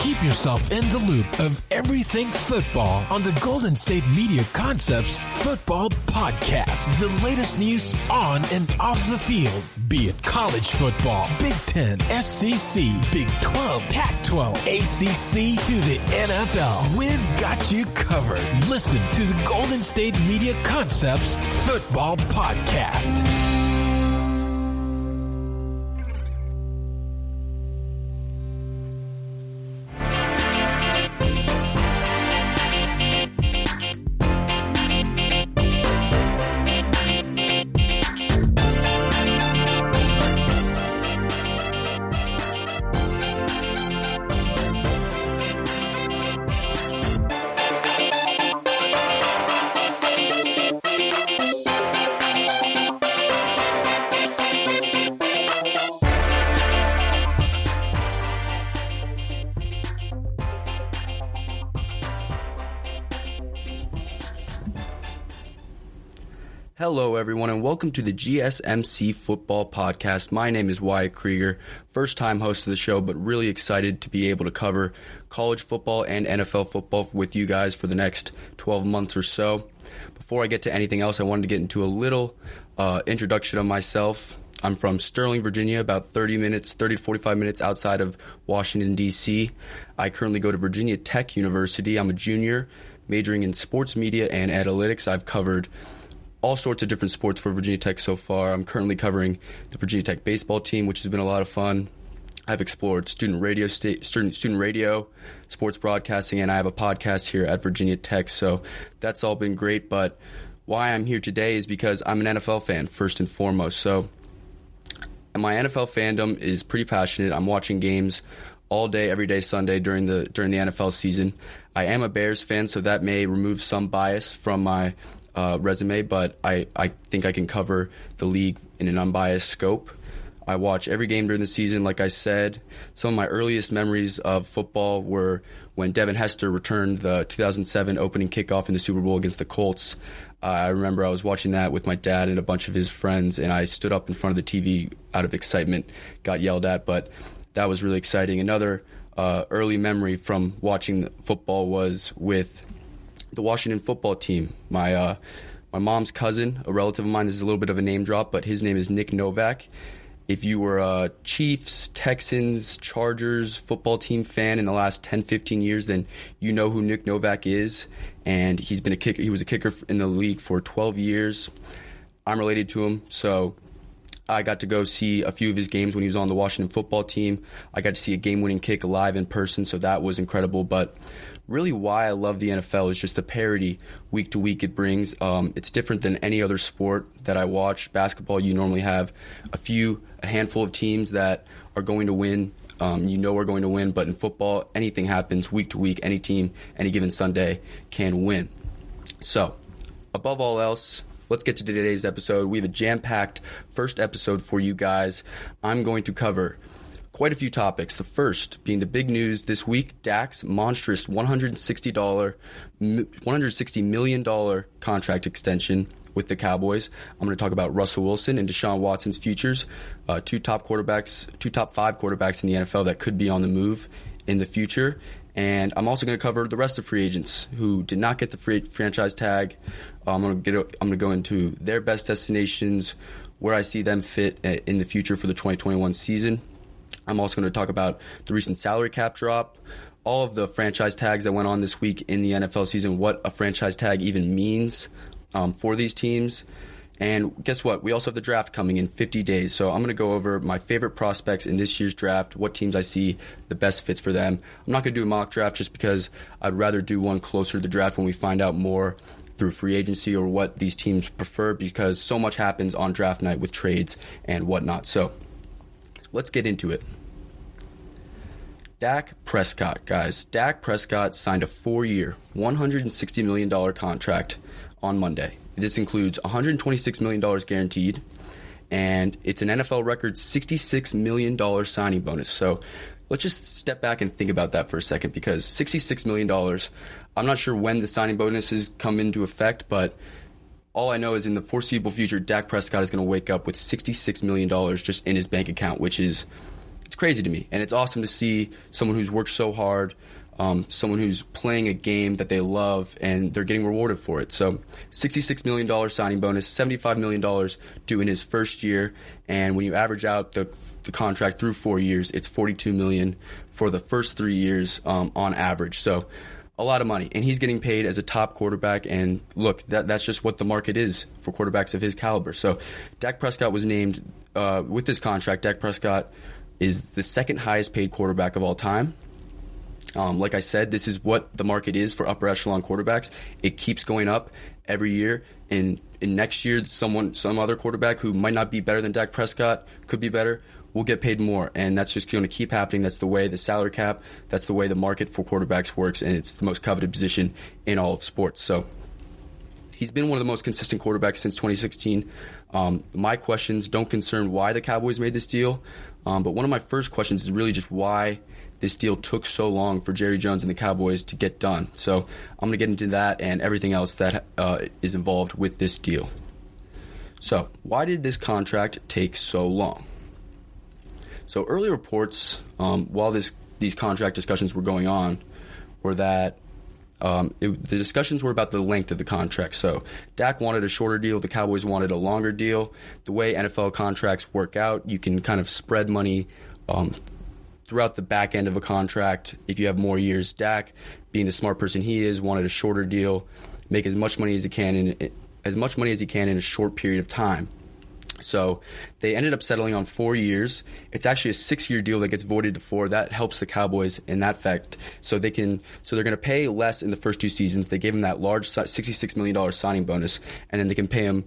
Keep yourself in the loop of everything football on the Golden State Media Concepts Football Podcast. The latest news on and off the field, be it college football, Big Ten, SEC, Big 12, Pac-12, ACC to the NFL. We've got you covered. Listen to the Golden State Media Concepts Football Podcast. Hello, everyone, and welcome to the GSMC Football Podcast. My name is Wyatt Krieger, first-time host of the show, but really excited to be able to cover college football and NFL football with you guys for the next 12 months or so. Before I get to anything else, I wanted to get into a little introduction of myself. I'm from Sterling, Virginia, about 30 to 45 minutes outside of Washington, D.C. I currently go to Virginia Tech University. I'm a junior, majoring in sports media and analytics. I've covered all sorts of different sports for Virginia Tech so far. I'm currently covering the Virginia Tech baseball team, which has been a lot of fun. I've explored student radio, sports broadcasting, and I have a podcast here at Virginia Tech. So that's all been great. But why I'm here today is because I'm an NFL fan, first and foremost. So my NFL fandom is pretty passionate. I'm watching games all day, every day, Sunday during the NFL season. I am a Bears fan, so that may remove some bias from my resume, but I think I can cover the league in an unbiased scope. I watch every game during the season, like I said. Some of my earliest memories of football were when Devin Hester returned the 2007 opening kickoff in the Super Bowl against the Colts. I remember I was watching that with my dad and a bunch of his friends, and I stood up in front of the TV out of excitement, got yelled at, but that was really exciting. Another early memory from watching football was with the Washington football team. My mom's cousin, a relative of mine, this is a little bit of a name drop, but his name is Nick Novak. If you were a Chiefs, Texans, Chargers football team fan in the last 10, 15 years, then you know who Nick Novak is. And he's been a kicker. He was a kicker in the league for 12 years. I'm related to him, so I got to go see a few of his games when he was on the Washington football team. I got to see a game-winning kick live in person, so that was incredible. But really why I love the NFL is just the parity week to week it brings. It's different than any other sport that I watch. Basketball, you normally have a handful of teams that are going to win. Are going to win, but in football, anything happens week to week. Any team, any given Sunday can win. So, above all else, let's get to today's episode. We have a jam-packed first episode for you guys. I'm going to cover quite a few topics. The first being the big news this week, Dak's monstrous $160 million contract extension with the Cowboys. I'm going to talk about Russell Wilson and Deshaun Watson's futures, two top five quarterbacks in the NFL that could be on the move in the future. And I'm also going to cover the rest of free agents who did not get the franchise tag. I'm going to go into their best destinations, where I see them fit in the future for the 2021 season. I'm also going to talk about the recent salary cap drop, all of the franchise tags that went on this week in the NFL season, what a franchise tag even means for these teams. And guess what? We also have the draft coming in 50 days. So I'm going to go over my favorite prospects in this year's draft, what teams I see the best fits for them. I'm not going to do a mock draft just because I'd rather do one closer to the draft when we find out more through free agency or what these teams prefer, because so much happens on draft night with trades and whatnot. So let's get into it. Dak Prescott, guys. Dak Prescott signed a 4-year, $160 million contract on Monday. This includes $126 million guaranteed, and it's an NFL record $66 million signing bonus. So let's just step back and think about that for a second, because $66 million, I'm not sure when the signing bonuses come into effect, but all I know is in the foreseeable future, Dak Prescott is going to wake up with $66 million just in his bank account, which is crazy to me. And it's awesome to see someone who's worked so hard, someone who's playing a game that they love, and they're getting rewarded for it. So $66 million signing bonus, $75 million due in his first year. And when you average out the contract through 4 years, it's $42 million for the first 3 years on average. So a lot of money. And he's getting paid as a top quarterback. And look, that's just what the market is for quarterbacks of his caliber. So Dak Prescott was named, with this contract, Dak Prescott is the second highest paid quarterback of all time. Like I said, this is what the market is for upper echelon quarterbacks. It keeps going up every year. And in next year, some other quarterback who might not be better than Dak Prescott, could be better, will get paid more. And that's just going to keep happening. That's the way the salary cap, that's the way the market for quarterbacks works. And it's the most coveted position in all of sports. So he's been one of the most consistent quarterbacks since 2016. My questions don't concern why the Cowboys made this deal. But one of my first questions is really just why this deal took so long for Jerry Jones and the Cowboys to get done. So I'm going to get into that and everything else that is involved with this deal. So why did this contract take so long? So early reports, while these contract discussions were going on, were that the discussions were about the length of the contract. So Dak wanted a shorter deal. The Cowboys wanted a longer deal. The way NFL contracts work out, you can kind of spread money throughout the back end of a contract if you have more years. Dak, being the smart person he is, wanted a shorter deal, make as much money as he can in a short period of time. So they ended up settling on 4 years. It's actually a 6-year deal that gets voided to 4. That helps the Cowboys in that fact. So they're going to pay less in the first 2 seasons. They gave him that large $66 million signing bonus, and then they can pay him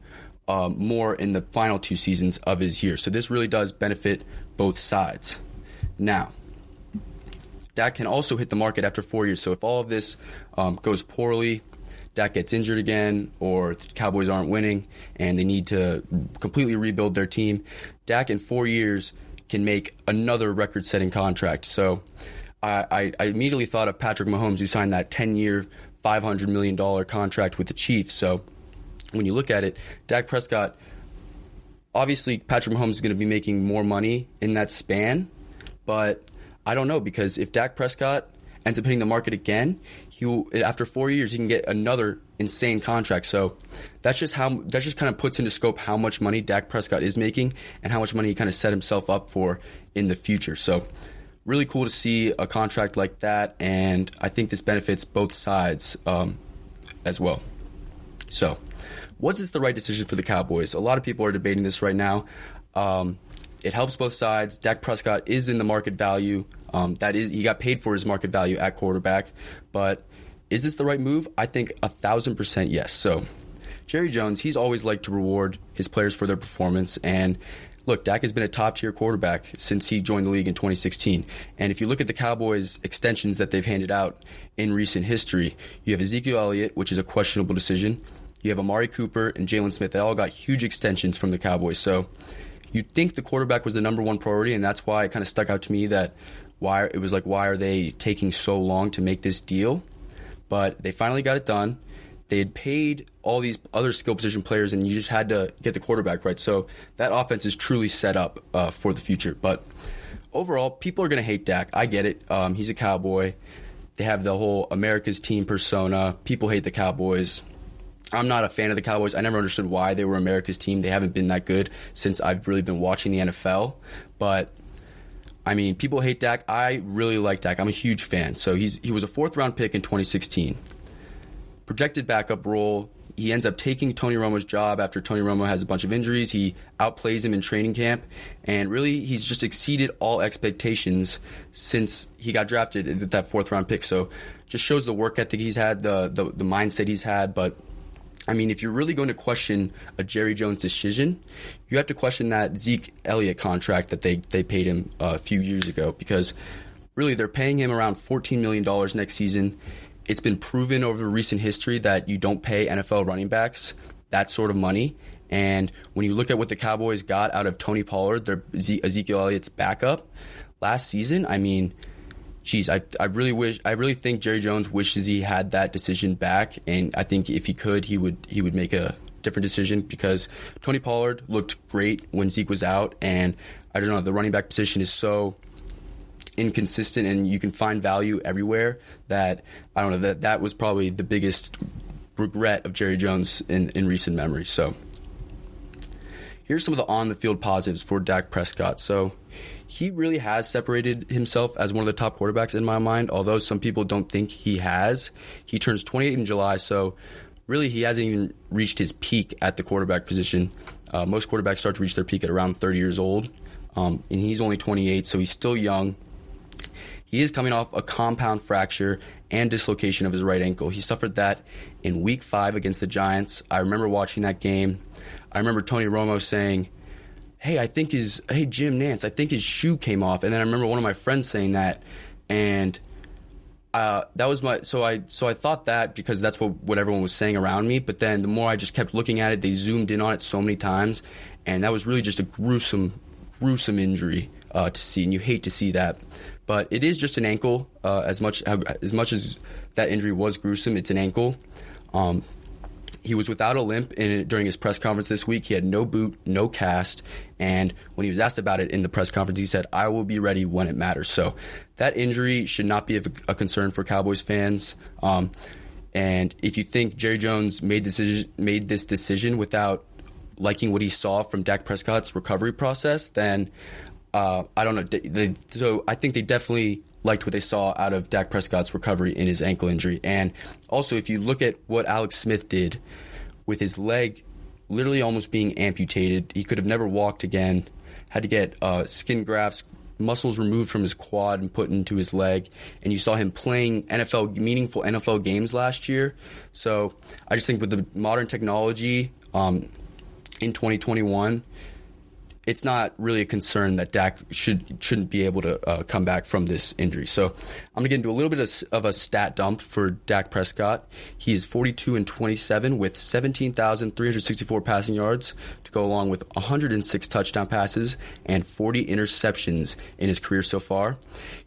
more in the final 2 seasons of his year. So this really does benefit both sides. Now, Dak can also hit the market after 4 years. So if all of this goes poorly, Dak gets injured again, or the Cowboys aren't winning and they need to completely rebuild their team, Dak in 4 years can make another record-setting contract. So I immediately thought of Patrick Mahomes, who signed that 10-year, $500 million contract with the Chiefs. So when you look at it, Dak Prescott, obviously Patrick Mahomes is going to be making more money in that span, but I don't know, because if Dak Prescott ends up hitting the market again, after 4 years, he can get another insane contract. So that just kind of puts into scope how much money Dak Prescott is making and how much money he kind of set himself up for in the future. So really cool to see a contract like that, and I think this benefits both sides as well. So was this the right decision for the Cowboys? A lot of people are debating this right now. It helps both sides. Dak Prescott is in the market value. He got paid for his market value at quarterback. But is this the right move? I think 1,000% yes. So Jerry Jones, he's always liked to reward his players for their performance. And look, Dak has been a top-tier quarterback since he joined the league in 2016. And if you look at the Cowboys' extensions that they've handed out in recent history, you have Ezekiel Elliott, which is a questionable decision. You have Amari Cooper and Jalen Smith. They all got huge extensions from the Cowboys. So you'd think the quarterback was the number one priority, and that's why it kind of stuck out to me that why are they taking so long to make this deal? But they finally got it done. They had paid all these other skill position players, and you just had to get the quarterback right. So that offense is truly set up for the future. But overall, people are going to hate Dak. I get it. He's a Cowboy. They have the whole America's team persona. People hate the Cowboys. I'm not a fan of the Cowboys. I never understood why they were America's team. They haven't been that good since I've really been watching the NFL. But I mean, people hate Dak. I really like Dak. I'm a huge fan. So he was a 4th-round pick in 2016. Projected backup role. He ends up taking Tony Romo's job after Tony Romo has a bunch of injuries. He outplays him in training camp. And really, he's just exceeded all expectations since he got drafted at that 4th-round pick. So just shows the work ethic he's had, the mindset he's had. But I mean, if you're really going to question a Jerry Jones decision, you have to question that Zeke Elliott contract that they paid him a few years ago, because really they're paying him around $14 million next season. It's been proven over recent history that you don't pay NFL running backs that sort of money. And when you look at what the Cowboys got out of Tony Pollard, their Ezekiel Elliott's backup last season, I mean, geez, I really think Jerry Jones wishes he had that decision back, and I think if he could, he would make a different decision, because Tony Pollard looked great when Zeke was out, and I don't know, the running back position is so inconsistent and you can find value everywhere, that I don't know, that was probably the biggest regret of Jerry Jones in recent memory. So here's some of the on-the-field positives for Dak Prescott. So he really has separated himself as one of the top quarterbacks in my mind, although some people don't think he has. He turns 28 in July, so really he hasn't even reached his peak at the quarterback position. Most quarterbacks start to reach their peak at around 30 years old, and he's only 28, so he's still young. He is coming off a compound fracture and dislocation of his right ankle. He suffered that in Week 5 against the Giants. I remember watching that game. I remember Tony Romo saying, hey, Jim Nantz, I think his shoe came off. And then I remember one of my friends saying that, and that was so I thought that because that's what everyone was saying around me. But then the more I just kept looking at it, they zoomed in on it so many times, and that was really just a gruesome injury to see, and you hate to see that. But it is just an ankle. As much as that injury was gruesome, it's an ankle. He was without a limp during his press conference this week. He had no boot, no cast, and when he was asked about it in the press conference, he said, "I will be ready when it matters." So that injury should not be a concern for Cowboys fans. And if you think Jerry Jones made this decision without liking what he saw from Dak Prescott's recovery process, then I don't know. So I think they definitely liked what they saw out of Dak Prescott's recovery in his ankle injury. And also, if you look at what Alex Smith did with his leg literally almost being amputated, he could have never walked again, had to get skin grafts, muscles removed from his quad and put into his leg. And you saw him playing meaningful NFL games last year. So I just think with the modern technology in 2021, it's not really a concern that Dak shouldn't be able to come back from this injury. So I'm going to get into a little bit of a stat dump for Dak Prescott. He is 42-27 with 17,364 passing yards to go along with 106 touchdown passes and 40 interceptions in his career so far.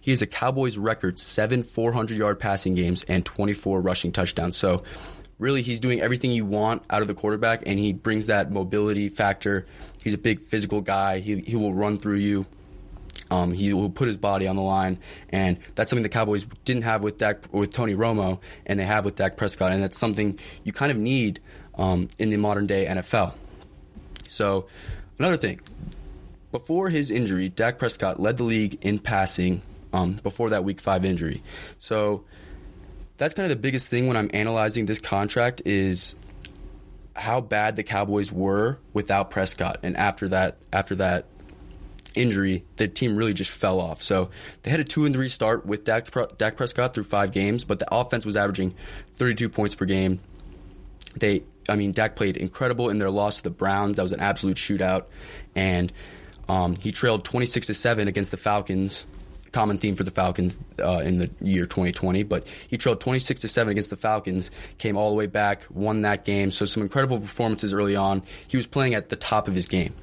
He has a Cowboys record 7 400-yard passing games and 24 rushing touchdowns. So really, he's doing everything you want out of the quarterback, and he brings that mobility factor. He's a big physical guy. He will run through you. He will put his body on the line, and that's something the Cowboys didn't have with Tony Romo, and they have with Dak Prescott, and that's something you kind of need in the modern-day NFL. So another thing, before his injury, Dak Prescott led the league in passing before that Week 5 injury. So that's kind of the biggest thing when I'm analyzing this contract is how bad the Cowboys were without Prescott. And after that injury, the team really just fell off. So they had a 2-3 start with Dak Prescott through 5 games, but the offense was averaging 32 points per game. Dak played incredible in their loss to the Browns. That was an absolute shootout. And he trailed 26-7 against the Falcons. Common theme for the Falcons in the year 2020, but he trailed 26-7 against the Falcons, came all the way back, won that game. So some incredible performances early on. He was playing at the top of his game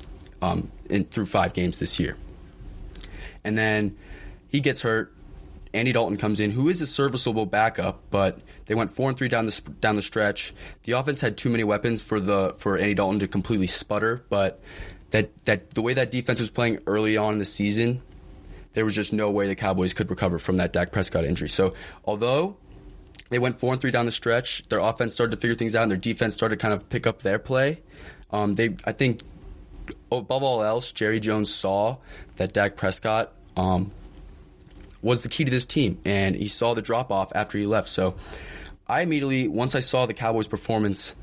through 5 games this year. And then he gets hurt. Andy Dalton comes in, who is a serviceable backup, but they went 4-3 down the stretch. The offense had too many weapons for Andy Dalton to completely sputter, but that the way that defense was playing early on in the season, there was just no way the Cowboys could recover from that Dak Prescott injury. So although they went 4-3 down the stretch, their offense started to figure things out, and their defense started to kind of pick up their play. I think above all else, Jerry Jones saw that Dak Prescott was the key to this team, and he saw the drop-off after he left. So I immediately, once I saw the Cowboys' performances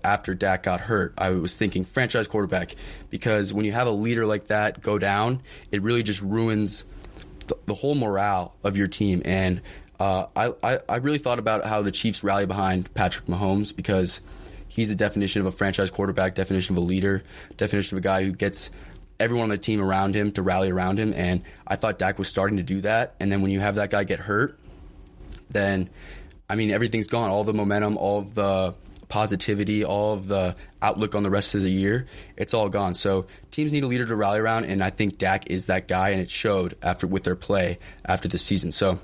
after Dak got hurt, I was thinking franchise quarterback, because when you have a leader like that go down, it really just ruins the whole morale of your team. And I really thought about how the Chiefs rally behind Patrick Mahomes, because he's the definition of a franchise quarterback, definition of a leader, definition of a guy who gets everyone on the team around him to rally around him. And I thought Dak was starting to do that. And then when you have that guy get hurt, then everything's gone. All the momentum, all of the positivity, all of the outlook on the rest of the year, it's all gone. So teams need a leader to rally around, and I think Dak is that guy, and it showed with their play after the season. So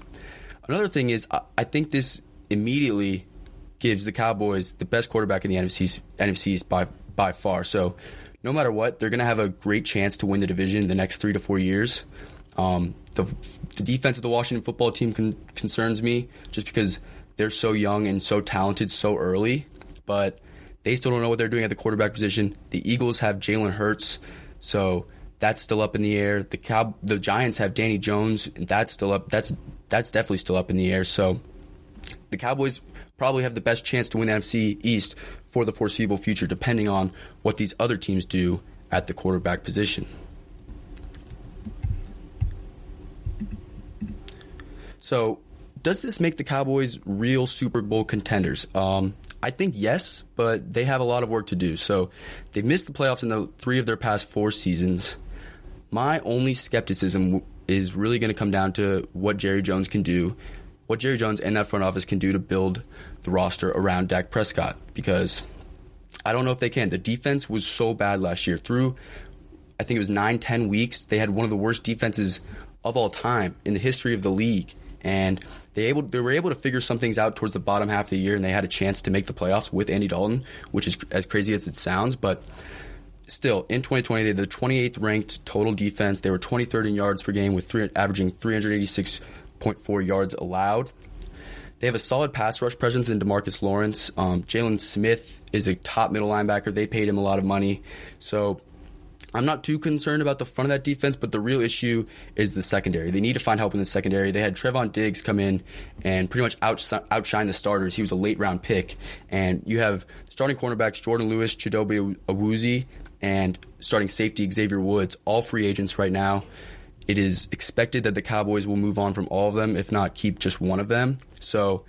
another thing is, I think this immediately gives the Cowboys the best quarterback in the NFC East by far. So no matter what, they're going to have a great chance to win the division in the next 3 to 4 years. The defense of the Washington football team concerns me just because they're so young and so talented so early, but they still don't know what they're doing at the quarterback position. The Eagles have Jalen Hurts, so that's still up in the air. The Giants have Danny Jones, and that's still up. That's definitely still up in the air. So the Cowboys probably have the best chance to win the NFC East for the foreseeable future, depending on what these other teams do at the quarterback position. So, does this make the Cowboys real Super Bowl contenders? I think yes, but they have a lot of work to do. So, they've missed the playoffs in 3 of their past 4 seasons. My only skepticism is really going to come down to what Jerry Jones can do, what Jerry Jones and that front office can do to build the roster around Dak Prescott, because I don't know if they can. The defense was so bad last year. Through, I think it was 9-10 weeks, they had one of the worst defenses of all time in the history of the league. And they were able to figure some things out towards the bottom half of the year, and they had a chance to make the playoffs with Andy Dalton, which is as crazy as it sounds. But still, in 2020, they had the 28th ranked total defense. They were 23rd in yards per game, with averaging 386.4 yards allowed. They have a solid pass rush presence in DeMarcus Lawrence. Jalen Smith is a top middle linebacker. They paid him a lot of money. So I'm not too concerned about the front of that defense, but the real issue is the secondary. They need to find help in the secondary. They had Trevon Diggs come in and pretty much outshine the starters. He was a late-round pick. And you have starting cornerbacks Jordan Lewis, Chidobe Awuzie, and starting safety Xavier Woods, all free agents right now. It is expected that the Cowboys will move on from all of them, if not keep just one of them. So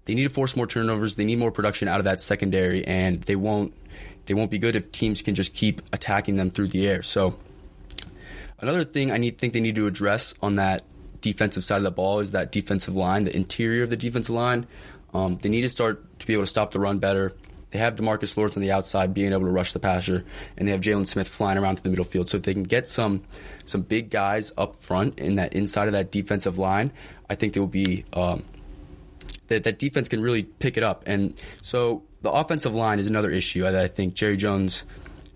they need to force more turnovers. They need more production out of that secondary, and they won't be good if teams can just keep attacking them through the air. So another thing I think they need to address on that defensive side of the ball is that defensive line, the interior of the defensive line. They need to start to be able to stop the run better. They have DeMarcus Lawrence on the outside being able to rush the passer, and they have Jalen Smith flying around to the middle field. So if they can get some big guys up front in that inside of that defensive line, I think they will be that defense can really pick it up. And so the offensive line is another issue that I think Jerry Jones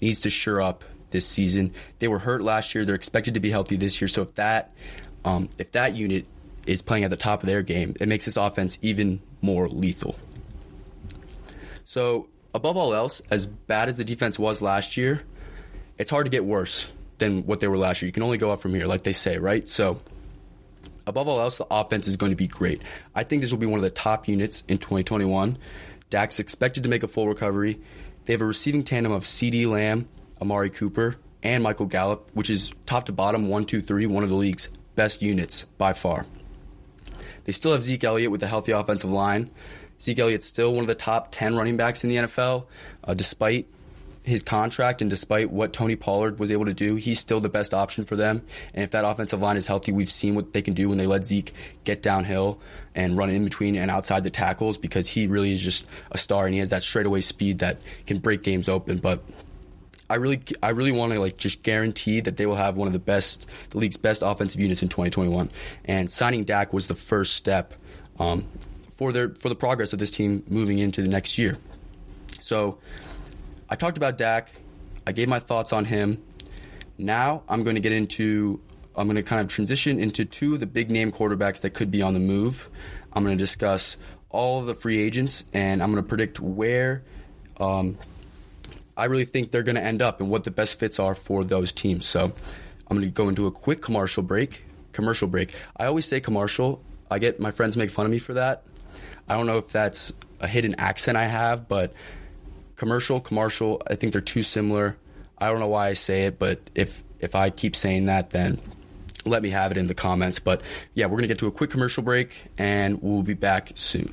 needs to shore up this season. They were hurt last year. They're expected to be healthy this year. So if that unit is playing at the top of their game, it makes this offense even more lethal. So above all else, as bad as the defense was last year, it's hard to get worse than what they were last year. You can only go up from here, like they say, right? So above all else, the offense is going to be great. I think this will be one of the top units in 2021. Dak's expected to make a full recovery. They have a receiving tandem of CeeDee Lamb, Amari Cooper, and Michael Gallup, which is top to bottom, 1, 2, 3, one of the league's best units by far. They still have Zeke Elliott with a healthy offensive line. Zeke Elliott's still one of the top 10 running backs in the NFL. Despite his contract and despite what Tony Pollard was able to do, he's still the best option for them. And if that offensive line is healthy, we've seen what they can do when they let Zeke get downhill and run in between and outside the tackles, because he really is just a star and he has that straightaway speed that can break games open. But I really want to just guarantee that they will have one of the league's best offensive units in 2021. And signing Dak was the first step for the progress of this team moving into the next year. So I talked about Dak. I gave my thoughts on him. Now I'm going to kind of transition into 2 of the big name quarterbacks that could be on the move. I'm going to discuss all of the free agents, and I'm going to predict where I really think they're going to end up and what the best fits are for those teams. So I'm going to go into a quick commercial break. I always say commercial. I get my friends make fun of me for that. I don't know if that's a hidden accent I have, but commercial, I think they're too similar. I don't know why I say it, but if I keep saying that, then let me have it in the comments. But yeah, we're going to get to a quick commercial break, and we'll be back soon.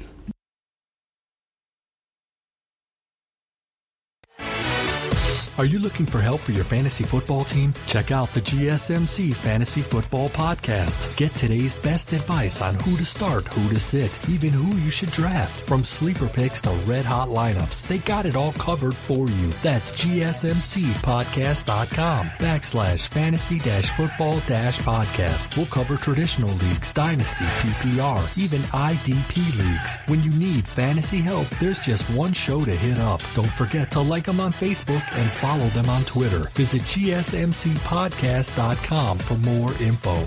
Are you looking for help for your fantasy football team? Check out the GSMC Fantasy Football Podcast. Get today's best advice on who to start, who to sit, even who you should draft. From sleeper picks to red-hot lineups, they got it all covered for you. That's gsmcpodcast.com/fantasy-football-podcast. We'll cover traditional leagues, dynasty, PPR, even IDP leagues. When you need fantasy help, there's just one show to hit up. Don't forget to like them on Facebook and follow follow them on Twitter. Visit gsmcpodcast.com for more info.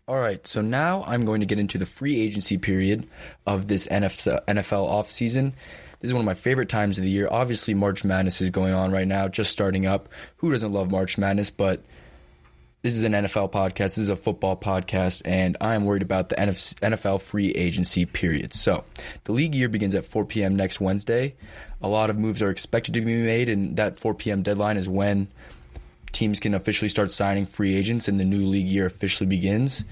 All right, so now I'm going to get into the free agency period of this NFL offseason. This is one of my favorite times of the year. Obviously, March Madness is going on right now, just starting up. Who doesn't love March Madness? But this is an NFL podcast. This is a football podcast, and I am worried about the NFL free agency period. So the league year begins at 4 p.m. next Wednesday. A lot of moves are expected to be made, and that 4 p.m. deadline is when teams can officially start signing free agents and the new league year officially begins.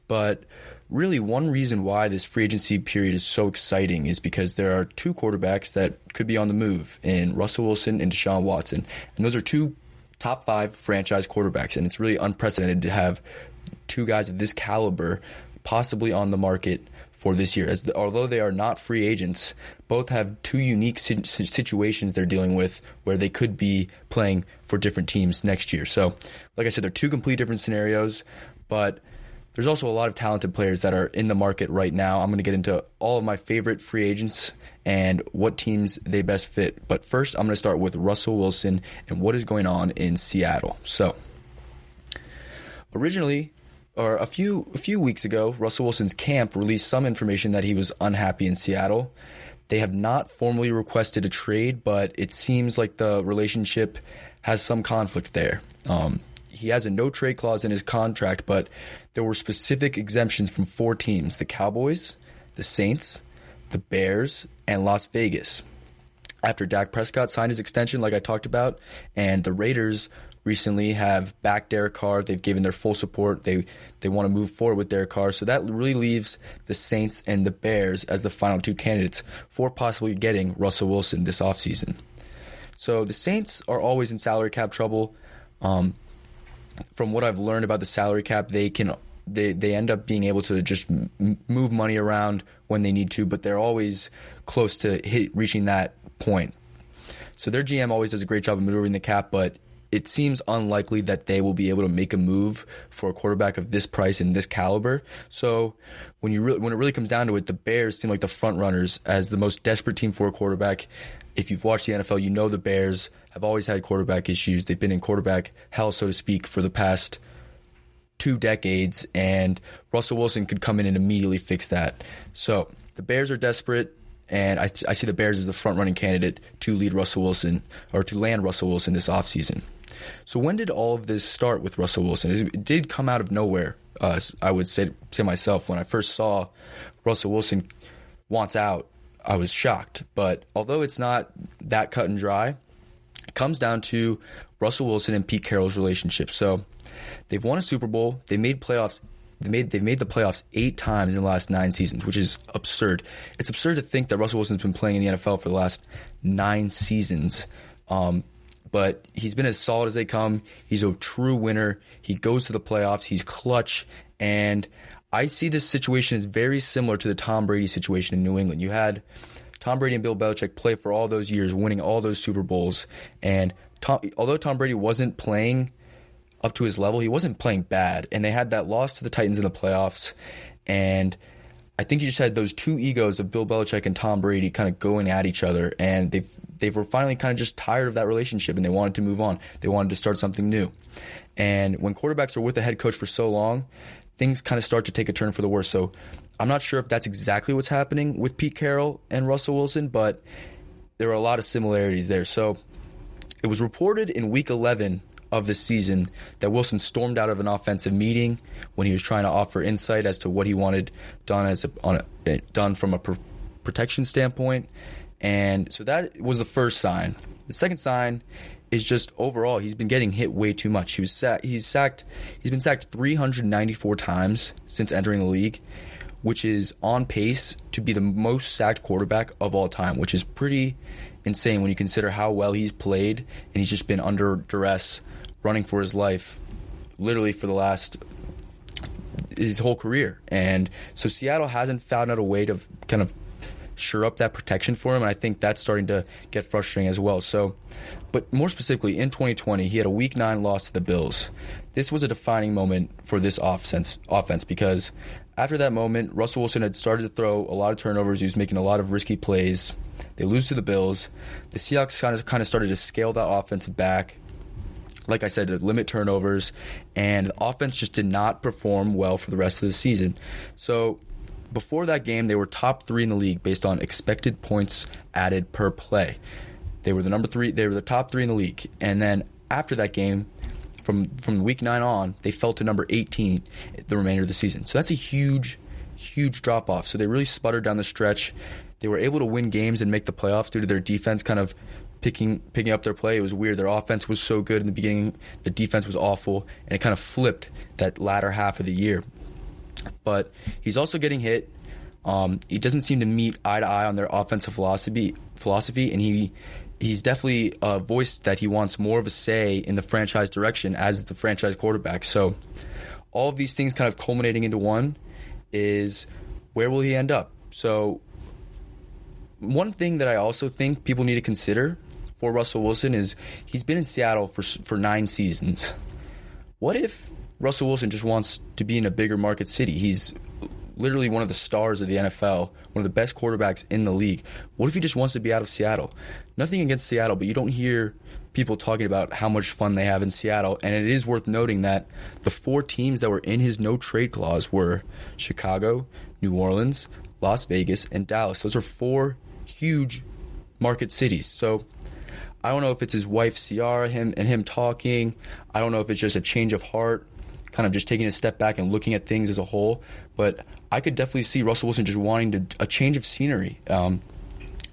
But really, one reason why this free agency period is so exciting is because there are two quarterbacks that could be on the move in Russell Wilson and Deshaun Watson. And those are two top 5 franchise quarterbacks. And it's really unprecedented to have two guys of this caliber possibly on the market for this year. Although they are not free agents, both have two unique situations they're dealing with where they could be playing for different teams next year. So, like I said, they're two complete different scenarios, but there's also a lot of talented players that are in the market right now. I'm going to get into all of my favorite free agents and what teams they best fit. But first, I'm going to start with Russell Wilson and what is going on in Seattle. So, a few weeks ago, Russell Wilson's camp released some information that he was unhappy in Seattle. They have not formally requested a trade, but it seems like the relationship has some conflict there. He has a no-trade clause in his contract, but there were specific exemptions from 4 teams: the Cowboys, the Saints, the Bears, and Las Vegas. After Dak Prescott signed his extension, like I talked about, and the Raiders recently have backed Derek Carr. They've given their full support. They want to move forward with Derek Carr. So that really leaves the Saints and the Bears as the final 2 candidates for possibly getting Russell Wilson this offseason. So the Saints are always in salary cap trouble. From what I've learned about the salary cap, they end up being able to just move money around when they need to, but they're always close to reaching that point. So their GM always does a great job of maneuvering the cap, but it seems unlikely that they will be able to make a move for a quarterback of this price and this caliber. So when it really comes down to it, the Bears seem like the front runners as the most desperate team for a quarterback. If you've watched the NFL, you know the Bears have always had quarterback issues. They've been in quarterback hell, so to speak, for the past 2 decades, and Russell Wilson could come in and immediately fix that. So the Bears are desperate, and I see the Bears as the front-running candidate to lead Russell Wilson, or to land Russell Wilson this offseason. So when did all of this start with Russell Wilson? It did come out of nowhere, I would say myself. When I first saw Russell Wilson wants out, I was shocked. But although it's not that cut and dry, it comes down to Russell Wilson and Pete Carroll's relationship. So they've won a Super Bowl. They made playoffs. They've made the playoffs 8 times in the last 9 seasons, which is absurd. It's absurd to think that Russell Wilson's been playing in the NFL for the last 9 seasons. But he's been as solid as they come. He's a true winner. He goes to the playoffs. He's clutch. And I see this situation as very similar to the Tom Brady situation in New England. You had Tom Brady and Bill Belichick play for all those years, winning all those Super Bowls. And although Tom Brady wasn't playing up to his level, he wasn't playing bad. And they had that loss to the Titans in the playoffs. And I think you just had those two egos of Bill Belichick and Tom Brady kind of going at each other. And they were finally kind of just tired of that relationship, and they wanted to move on. They wanted to start something new. And when quarterbacks are with the head coach for so long, things kind of start to take a turn for the worse. So I'm not sure if that's exactly what's happening with Pete Carroll and Russell Wilson, but there are a lot of similarities there. So it was reported in Week 11 of the season that Wilson stormed out of an offensive meeting when he was trying to offer insight as to what he wanted done done from a protection standpoint. And so that was the first sign. The second sign is just overall he's been getting hit way too much. He's been sacked 394 times since entering the league, which is on pace to be the most sacked quarterback of all time, which is pretty insane when you consider how well he's played, and he's just been under duress running for his life literally for his whole career. And so Seattle hasn't found out a way to kind of shore up that protection for him, and I think that's starting to get frustrating as well. So, but more specifically, in 2020, he had a Week 9 loss to the Bills. This was a defining moment for this offense because after that moment, Russell Wilson had started to throw a lot of turnovers. He was making a lot of risky plays. They lose to the Bills. The Seahawks kind of started to scale that offense back. Like I said, to limit turnovers, and the offense just did not perform well for the rest of the season. So before that game, they were top 3 in the league based on expected points added per play. They were the top 3 in the league. And then after that game, from Week 9 on, they fell to number 18 the remainder of the season. So that's a huge, huge drop-off. So they really sputtered down the stretch. They were able to win games and make the playoffs due to their defense kind of picking up their play. It was weird. Their offense was so good in the beginning. The defense was awful, and it kind of flipped that latter half of the year. But he's also getting hit. He doesn't seem to meet eye to eye on their offensive philosophy, and he's definitely voiced that he wants more of a say in the franchise direction as the franchise quarterback. So all of these things kind of culminating into one is, where will he end up? So one thing that I also think people need to consider for Russell Wilson is he's been in Seattle for 9 seasons. What if Russell Wilson just wants to be in a bigger market city? He's literally one of the stars of the NFL, one of the best quarterbacks in the league. What if he just wants to be out of Seattle? Nothing against Seattle, but you don't hear people talking about how much fun they have in Seattle. And it is worth noting that the 4 teams that were in his no-trade clause were Chicago, New Orleans, Las Vegas, and Dallas. Those are 4 huge market cities. So I don't know if it's his wife Ciara, him talking. I don't know if it's just a change of heart, kind of just taking a step back and looking at things as a whole. But I could definitely see Russell Wilson just wanting a change of scenery,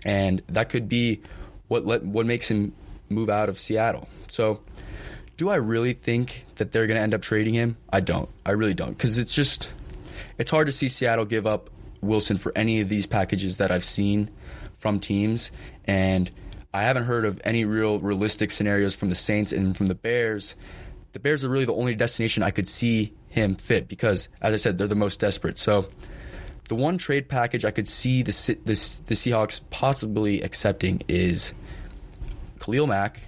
and that could be what makes him move out of Seattle. So, do I really think that they're going to end up trading him? I don't. I really don't, because it's hard to see Seattle give up Wilson for any of these packages that I've seen from teams, and I haven't heard of any realistic scenarios from the Saints and from the Bears. The Bears are really the only destination I could see him fit because, as I said, they're the most desperate. So the one trade package I could see the Seahawks possibly accepting is Khalil Mack,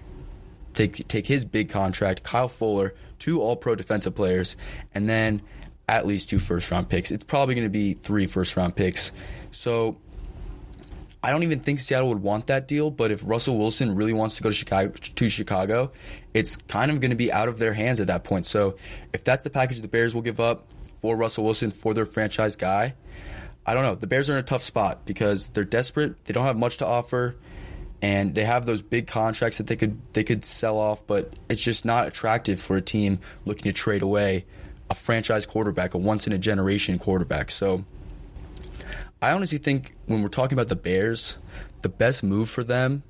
take his big contract, Kyle Fuller, 2 all-pro defensive players, and then at least 2 first-round picks. It's probably going to be 3 first-round picks. So I don't even think Seattle would want that deal, but if Russell Wilson really wants to go to Chicago, it's kind of going to be out of their hands at that point. So if that's the package the Bears will give up for Russell Wilson, for their franchise guy, I don't know. The Bears are in a tough spot because they're desperate. They don't have much to offer, and they have those big contracts that they could sell off, but it's just not attractive for a team looking to trade away a franchise quarterback, a once-in-a-generation quarterback. So I honestly think when we're talking about the Bears, the best move for them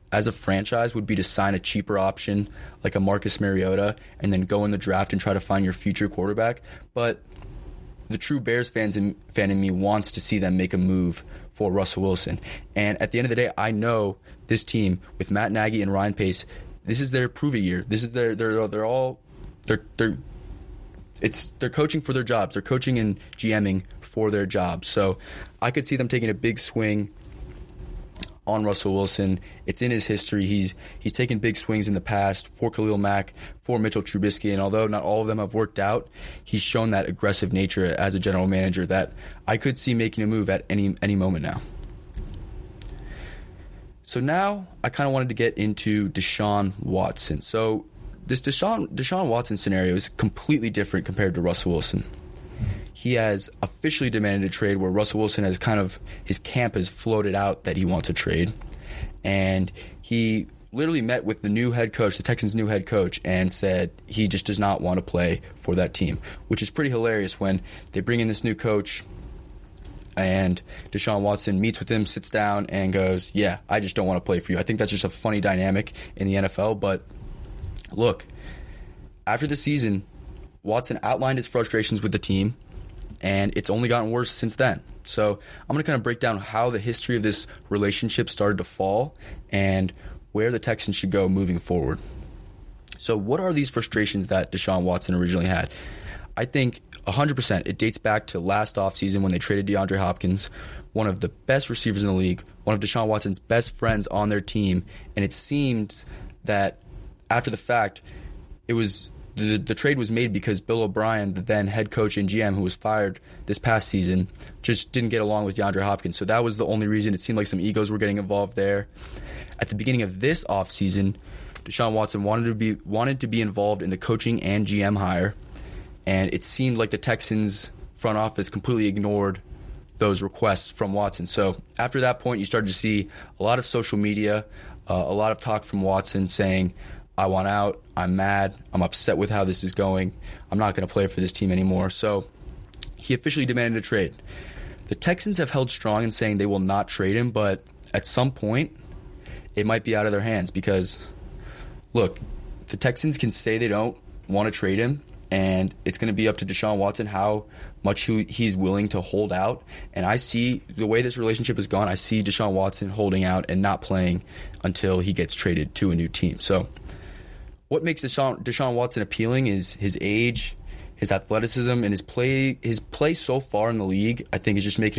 as a franchise would be to sign a cheaper option like a Marcus Mariota and then go in the draft and try to find your future quarterback. But the true Bears fan in me wants to see them make a move for Russell Wilson. And at the end of the day, I know this team with Matt Nagy and Ryan Pace, this is their prove-it year. This is they're coaching for their jobs. They're coaching and GMing for their jobs. So I could see them taking a big swing on Russell Wilson. It's in his history. He's taken big swings in the past for Khalil Mack, for Mitchell Trubisky, and although not all of them have worked out, he's shown that aggressive nature as a general manager that I could see making a move at any moment now. So now I kind of wanted to get into Deshaun Watson. So this Deshaun Watson scenario is completely different compared to Russell Wilson. He has officially demanded a trade where Russell Wilson has his camp has floated out that he wants a trade. And he literally met with the new head coach, the Texans' new head coach, and said he just does not want to play for that team, which is pretty hilarious when they bring in this new coach and Deshaun Watson meets with him, sits down, and goes, yeah, I just don't want to play for you. I think that's just a funny dynamic in the NFL. But look, after the season, Watson outlined his frustrations with the team, and it's only gotten worse since then. So I'm going to kind of break down how the history of this relationship started to fall and where the Texans should go moving forward. So what are these frustrations that Deshaun Watson originally had? I think 100% it dates back to last offseason when they traded DeAndre Hopkins, one of the best receivers in the league, one of Deshaun Watson's best friends on their team, and it seemed that after the fact, it was the trade was made because Bill O'Brien, the then head coach and GM who was fired this past season, just didn't get along with DeAndre Hopkins. So that was the only reason. It seemed like some egos were getting involved there. At the beginning of this offseason, Deshaun Watson wanted to be involved in the coaching and GM hire, and it seemed like the Texans front office completely ignored those requests from Watson. So after that point, you started to see a lot of social media, a lot of talk from Watson saying, I want out, I'm mad, I'm upset with how this is going, I'm not going to play for this team anymore. So he officially demanded a trade. The Texans have held strong in saying they will not trade him, but at some point, it might be out of their hands because, look, the Texans can say they don't want to trade him, and it's going to be up to Deshaun Watson how much he's willing to hold out. And I see the way this relationship has gone, I see Deshaun Watson holding out and not playing until he gets traded to a new team. So what makes Deshaun Watson appealing is his age, his athleticism, and his play. His play so far in the league, I think, has made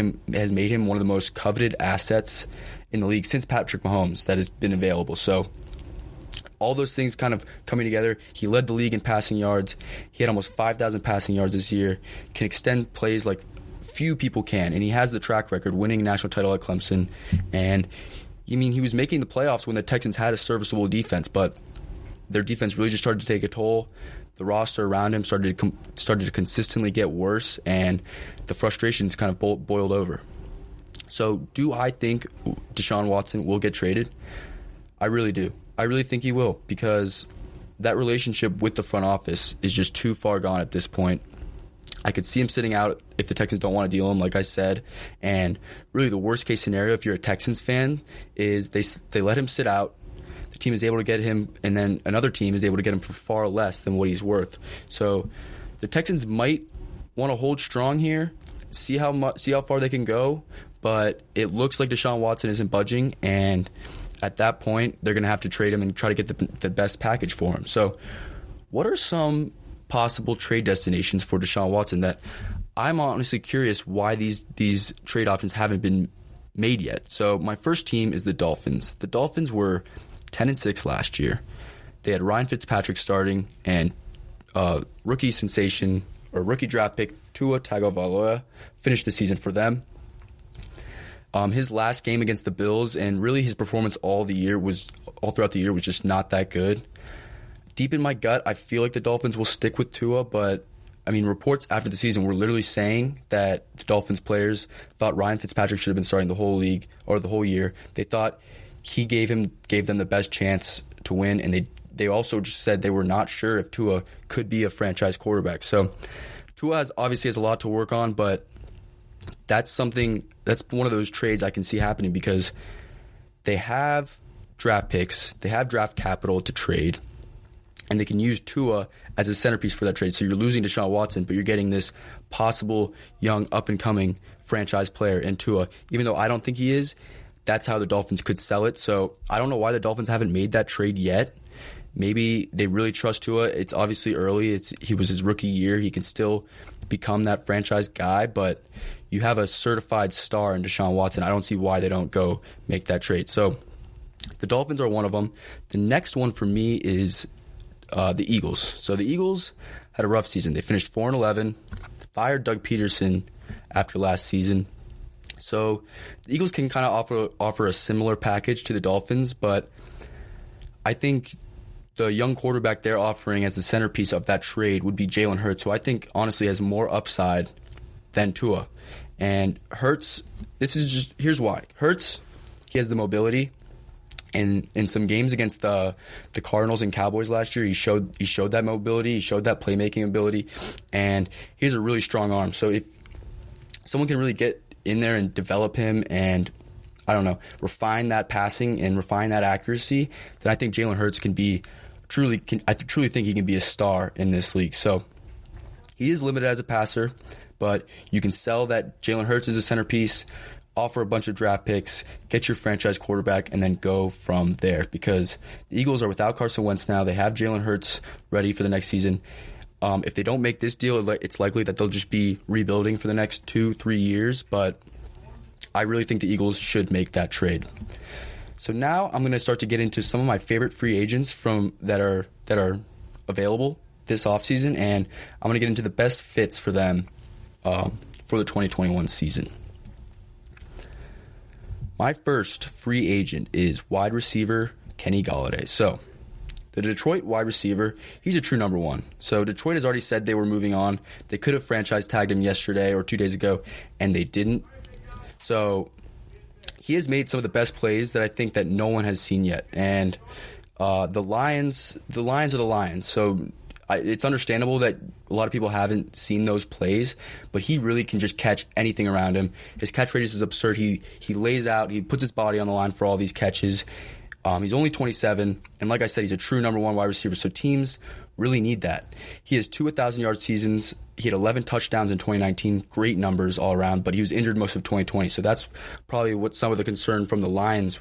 him one of the most coveted assets in the league since Patrick Mahomes that has been available. So all those things kind of coming together. He led the league in passing yards. He had almost 5,000 passing yards this year. Can extend plays like few people can, and he has the track record, winning a national title at Clemson. And he was making the playoffs when the Texans had a serviceable defense, but their defense really just started to take a toll. The roster around him started to consistently get worse, and the frustrations kind of boiled over. So do I think Deshaun Watson will get traded? I really do. I really think he will, because that relationship with the front office is just too far gone at this point. I could see him sitting out if the Texans don't want to deal him, like I said. And really the worst case scenario, if you're a Texans fan, is they let him sit out. The team is able to get him, and then another team is able to get him for far less than what he's worth. So the Texans might want to hold strong here, see how far they can go, but it looks like Deshaun Watson isn't budging, and at that point they're going to have to trade him and try to get the best package for him. So what are some possible trade destinations for Deshaun Watson that I'm honestly curious why these trade options haven't been made yet? So my first team is the Dolphins. The Dolphins were 10-6 last year. They had Ryan Fitzpatrick starting, and rookie sensation or rookie draft pick Tua Tagovailoa finished the season for them. His last game against the Bills and really his performance all throughout the year was just not that good. Deep in my gut, I feel like the Dolphins will stick with Tua, but reports after the season were literally saying that the Dolphins players thought Ryan Fitzpatrick should have been starting the whole league or the whole year. They thought he gave them the best chance to win, and they also just said they were not sure if Tua could be a franchise quarterback. So Tua obviously has a lot to work on, but that's one of those trades I can see happening because they have draft picks, they have draft capital to trade, and they can use Tua as a centerpiece for that trade. So you're losing Deshaun Watson, but you're getting this possible young up-and-coming franchise player in Tua. Even though I don't think he is, that's how the Dolphins could sell it. So I don't know why the Dolphins haven't made that trade yet. Maybe they really trust Tua. It's obviously early. He was his rookie year. He can still become that franchise guy, but you have a certified star in Deshaun Watson. I don't see why they don't go make that trade. So the Dolphins are one of them. The next one for me is the Eagles. So the Eagles had a rough season. They finished 4-11, fired Doug Peterson after last season. So the Eagles can kind of offer a similar package to the Dolphins, but I think the young quarterback they're offering as the centerpiece of that trade would be Jalen Hurts, who I think honestly has more upside than Tua. And Hurts, here's why. Hurts, he has the mobility, and in some games against the Cardinals and Cowboys last year, he showed that mobility, he showed that playmaking ability, and he has a really strong arm. So if someone can really get in there and develop him and, I don't know, refine that passing and refine that accuracy, then I think Jalen Hurts I truly think he can be a star in this league. So he is limited as a passer, but you can sell that Jalen Hurts is a centerpiece, offer a bunch of draft picks, get your franchise quarterback, and then go from there, because the Eagles are without Carson Wentz now. They have Jalen Hurts ready for the next season. If they don't make this deal, it's likely that they'll just be rebuilding for the next 2-3 years, but I really think the Eagles should make that trade. So now I'm going to start to get into some of my favorite free agents that are available this offseason, and I'm going to get into the best fits for them for the 2021 season. My first free agent is wide receiver Kenny Golladay. So the Detroit wide receiver, he's a true number one. So Detroit has already said they were moving on. They could have franchise tagged him yesterday or 2 days ago, and they didn't. So he has made some of the best plays that I think that no one has seen yet. And the Lions are the Lions. So it's understandable that a lot of people haven't seen those plays, but he really can just catch anything around him. His catch radius is absurd. He lays out, he puts his body on the line for all these catches. He's only 27, and like I said, he's a true number one wide receiver, so teams really need that. He has 2 1,000-yard seasons. He had 11 touchdowns in 2019, great numbers all around, but he was injured most of 2020, so that's probably what some of the concern from the Lions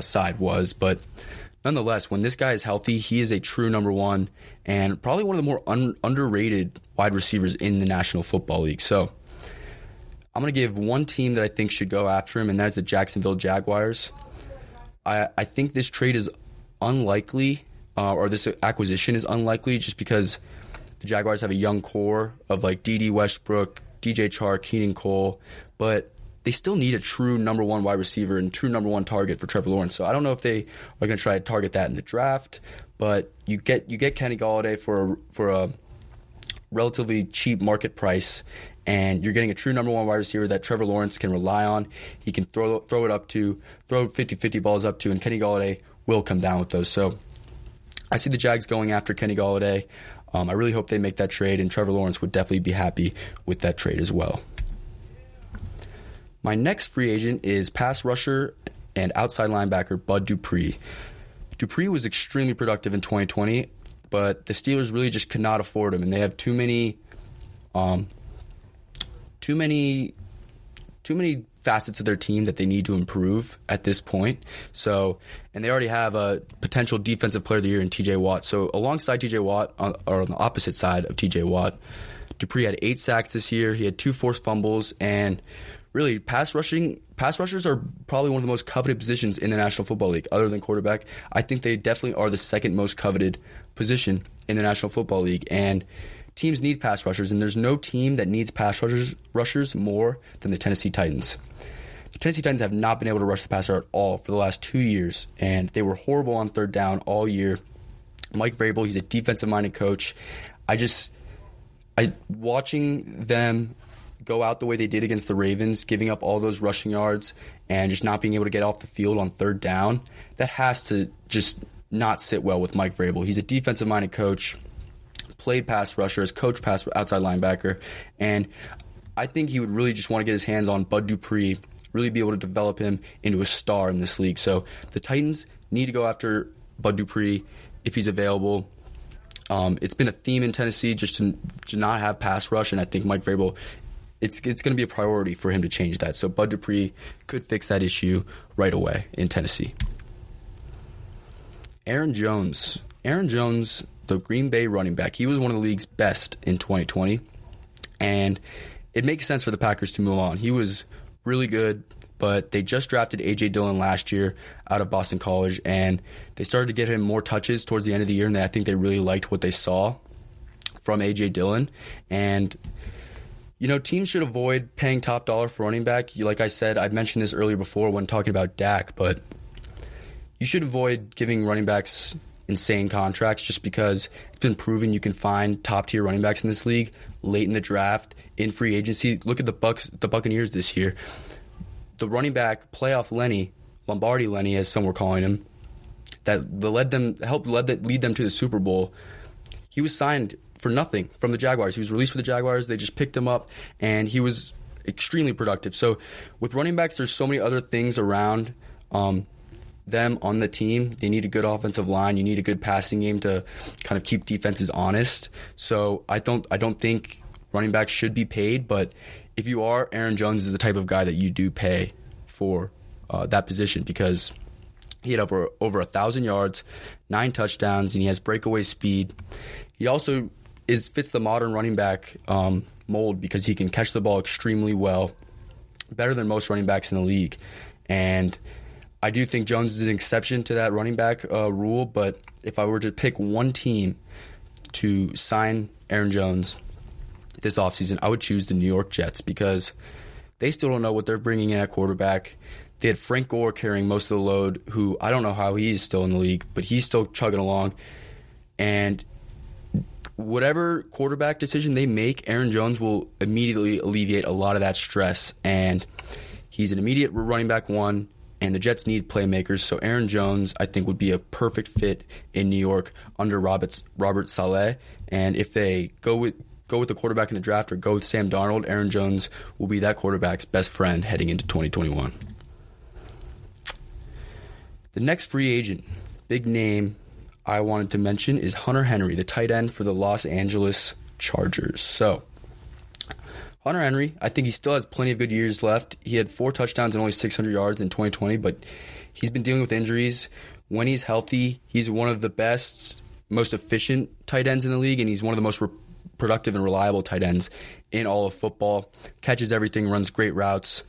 side was. But nonetheless, when this guy is healthy, he is a true number one and probably one of the more underrated wide receivers in the National Football League. So I'm going to give one team that I think should go after him, and that is the Jacksonville Jaguars. I think this trade is unlikely, or this acquisition is unlikely, just because the Jaguars have a young core of like D.D. Westbrook, DJ Chark, Keenan Cole, but they still need a true number one wide receiver and true number one target for Trevor Lawrence. So I don't know if they are going to try to target that in the draft, but you get Kenny Golladay for a relatively cheap market price, and you're getting a true number one wide receiver that Trevor Lawrence can rely on. He can throw 50-50 balls up to, and Kenny Golladay will come down with those. So I see the Jags going after Kenny Golladay. I really hope they make that trade, and Trevor Lawrence would definitely be happy with that trade as well. My next free agent is pass rusher and outside linebacker Bud Dupree. Dupree was extremely productive in 2020, but the Steelers really just could not afford him, and they have too many facets of their team that they need to improve at this point. So, and they already have a potential defensive player of the year in TJ Watt. So alongside TJ Watt, or on the opposite side of TJ Watt, Dupree had 8 sacks this year. He had 2 forced fumbles, and really pass rushers are probably one of the most coveted positions in the National Football League, other than quarterback. I think they definitely are the second most coveted position in the National Football League, and teams need pass rushers, and there's no team that needs pass rushers more than the Tennessee Titans. The Tennessee Titans have not been able to rush the passer at all for the last 2 years, and they were horrible on third down all year. Mike Vrabel, he's a defensive-minded coach. Watching them go out the way they did against the Ravens, giving up all those rushing yards and just not being able to get off the field on third down, that has to just not sit well with Mike Vrabel. He's a defensive-minded coach, played pass rushers, coached pass outside linebacker, and I think he would really just want to get his hands on Bud Dupree, really be able to develop him into a star in this league. So the Titans need to go after Bud Dupree if he's available. It's been a theme in Tennessee just to not have pass rush, and I think Mike Vrabel, it's going to be a priority for him to change that. So Bud Dupree could fix that issue right away in Tennessee. Aaron Jones, the Green Bay running back, he was one of the league's best in 2020, and it makes sense for the Packers to move on. He was really good, but they just drafted A.J. Dillon last year out of Boston College, and they started to get him more touches towards the end of the year, and I think they really liked what they saw from A.J. Dillon. And teams should avoid paying top dollar for running back. Like I said, I mentioned this earlier before when talking about Dak, but you should avoid giving running backs insane contracts just because it's been proven you can find top-tier running backs in this league late in the draft, in free agency. Look at the Buccaneers this year. The running back, playoff Lenny, Lombardi Lenny as some were calling him, that helped lead them to the Super Bowl. He was signed for nothing from the Jaguars. He was released for the Jaguars. They just picked him up, and he was extremely productive. So with running backs, there's so many other things around them on the team. They need a good offensive line. You need a good passing game to kind of keep defenses honest. So I don't think running backs should be paid, but if you are, Aaron Jones is the type of guy that you do pay for that position, because he had over 1,000 yards, 9 touchdowns, and he has breakaway speed. He also fits the modern running back mold because he can catch the ball extremely well, better than most running backs in the league. And I do think Jones is an exception to that running back rule, but if I were to pick one team to sign Aaron Jones this offseason, I would choose the New York Jets, because they still don't know what they're bringing in at quarterback. They had Frank Gore carrying most of the load, who I don't know how he's still in the league, but he's still chugging along. And whatever quarterback decision they make, Aaron Jones will immediately alleviate a lot of that stress. And he's an immediate running back one, and the Jets need playmakers. So Aaron Jones, I think, would be a perfect fit in New York under Robert Saleh. And if they go with the quarterback in the draft or go with Sam Darnold, Aaron Jones will be that quarterback's best friend heading into 2021. The next free agent, big name I wanted to mention, is Hunter Henry, the tight end for the Los Angeles Chargers. So Hunter Henry, I think he still has plenty of good years left. He had 4 touchdowns and only 600 yards in 2020, but he's been dealing with injuries. When he's healthy, he's one of the best, most efficient tight ends in the league, and he's one of the most productive and reliable tight ends in all of football. Catches everything, runs great routes.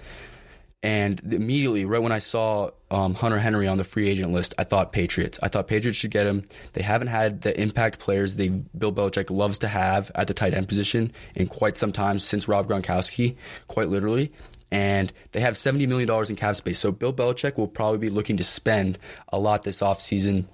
And immediately, right when I saw Hunter Henry on the free agent list, I thought Patriots. I thought Patriots should get him. They haven't had the impact players Bill Belichick loves to have at the tight end position in quite some time, since Rob Gronkowski, quite literally. And they have $70 million in cap space. So Bill Belichick will probably be looking to spend a lot this offseason.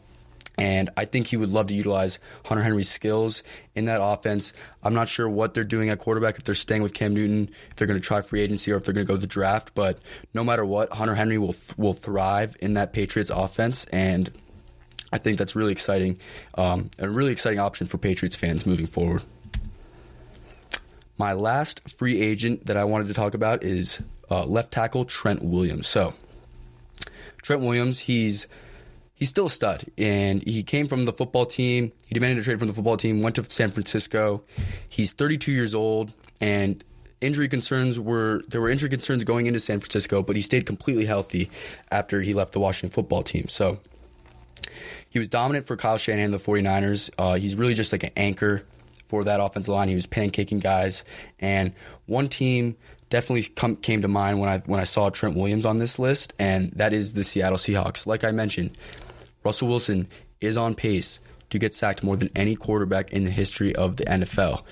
And I think he would love to utilize Hunter Henry's skills in that offense. I'm not sure what they're doing at quarterback, if they're staying with Cam Newton, if they're going to try free agency, or if they're going to go to the draft. But no matter what, Hunter Henry will thrive in that Patriots offense. And I think that's really exciting, a really exciting option for Patriots fans moving forward. My last free agent that I wanted to talk about is left tackle Trent Williams. So Trent Williams, he's still a stud, and he came from the football team. He demanded a trade from the football team, went to San Francisco. He's 32 years old, and there were injury concerns going into San Francisco, but he stayed completely healthy after he left the Washington football team. So he was dominant for Kyle Shanahan and the 49ers. He's really just like an anchor for that offensive line. He was pancaking guys, and one team definitely came to mind when I saw Trent Williams on this list, and that is the Seattle Seahawks. Like I mentioned, Russell Wilson is on pace to get sacked more than any quarterback in the history of the NFL.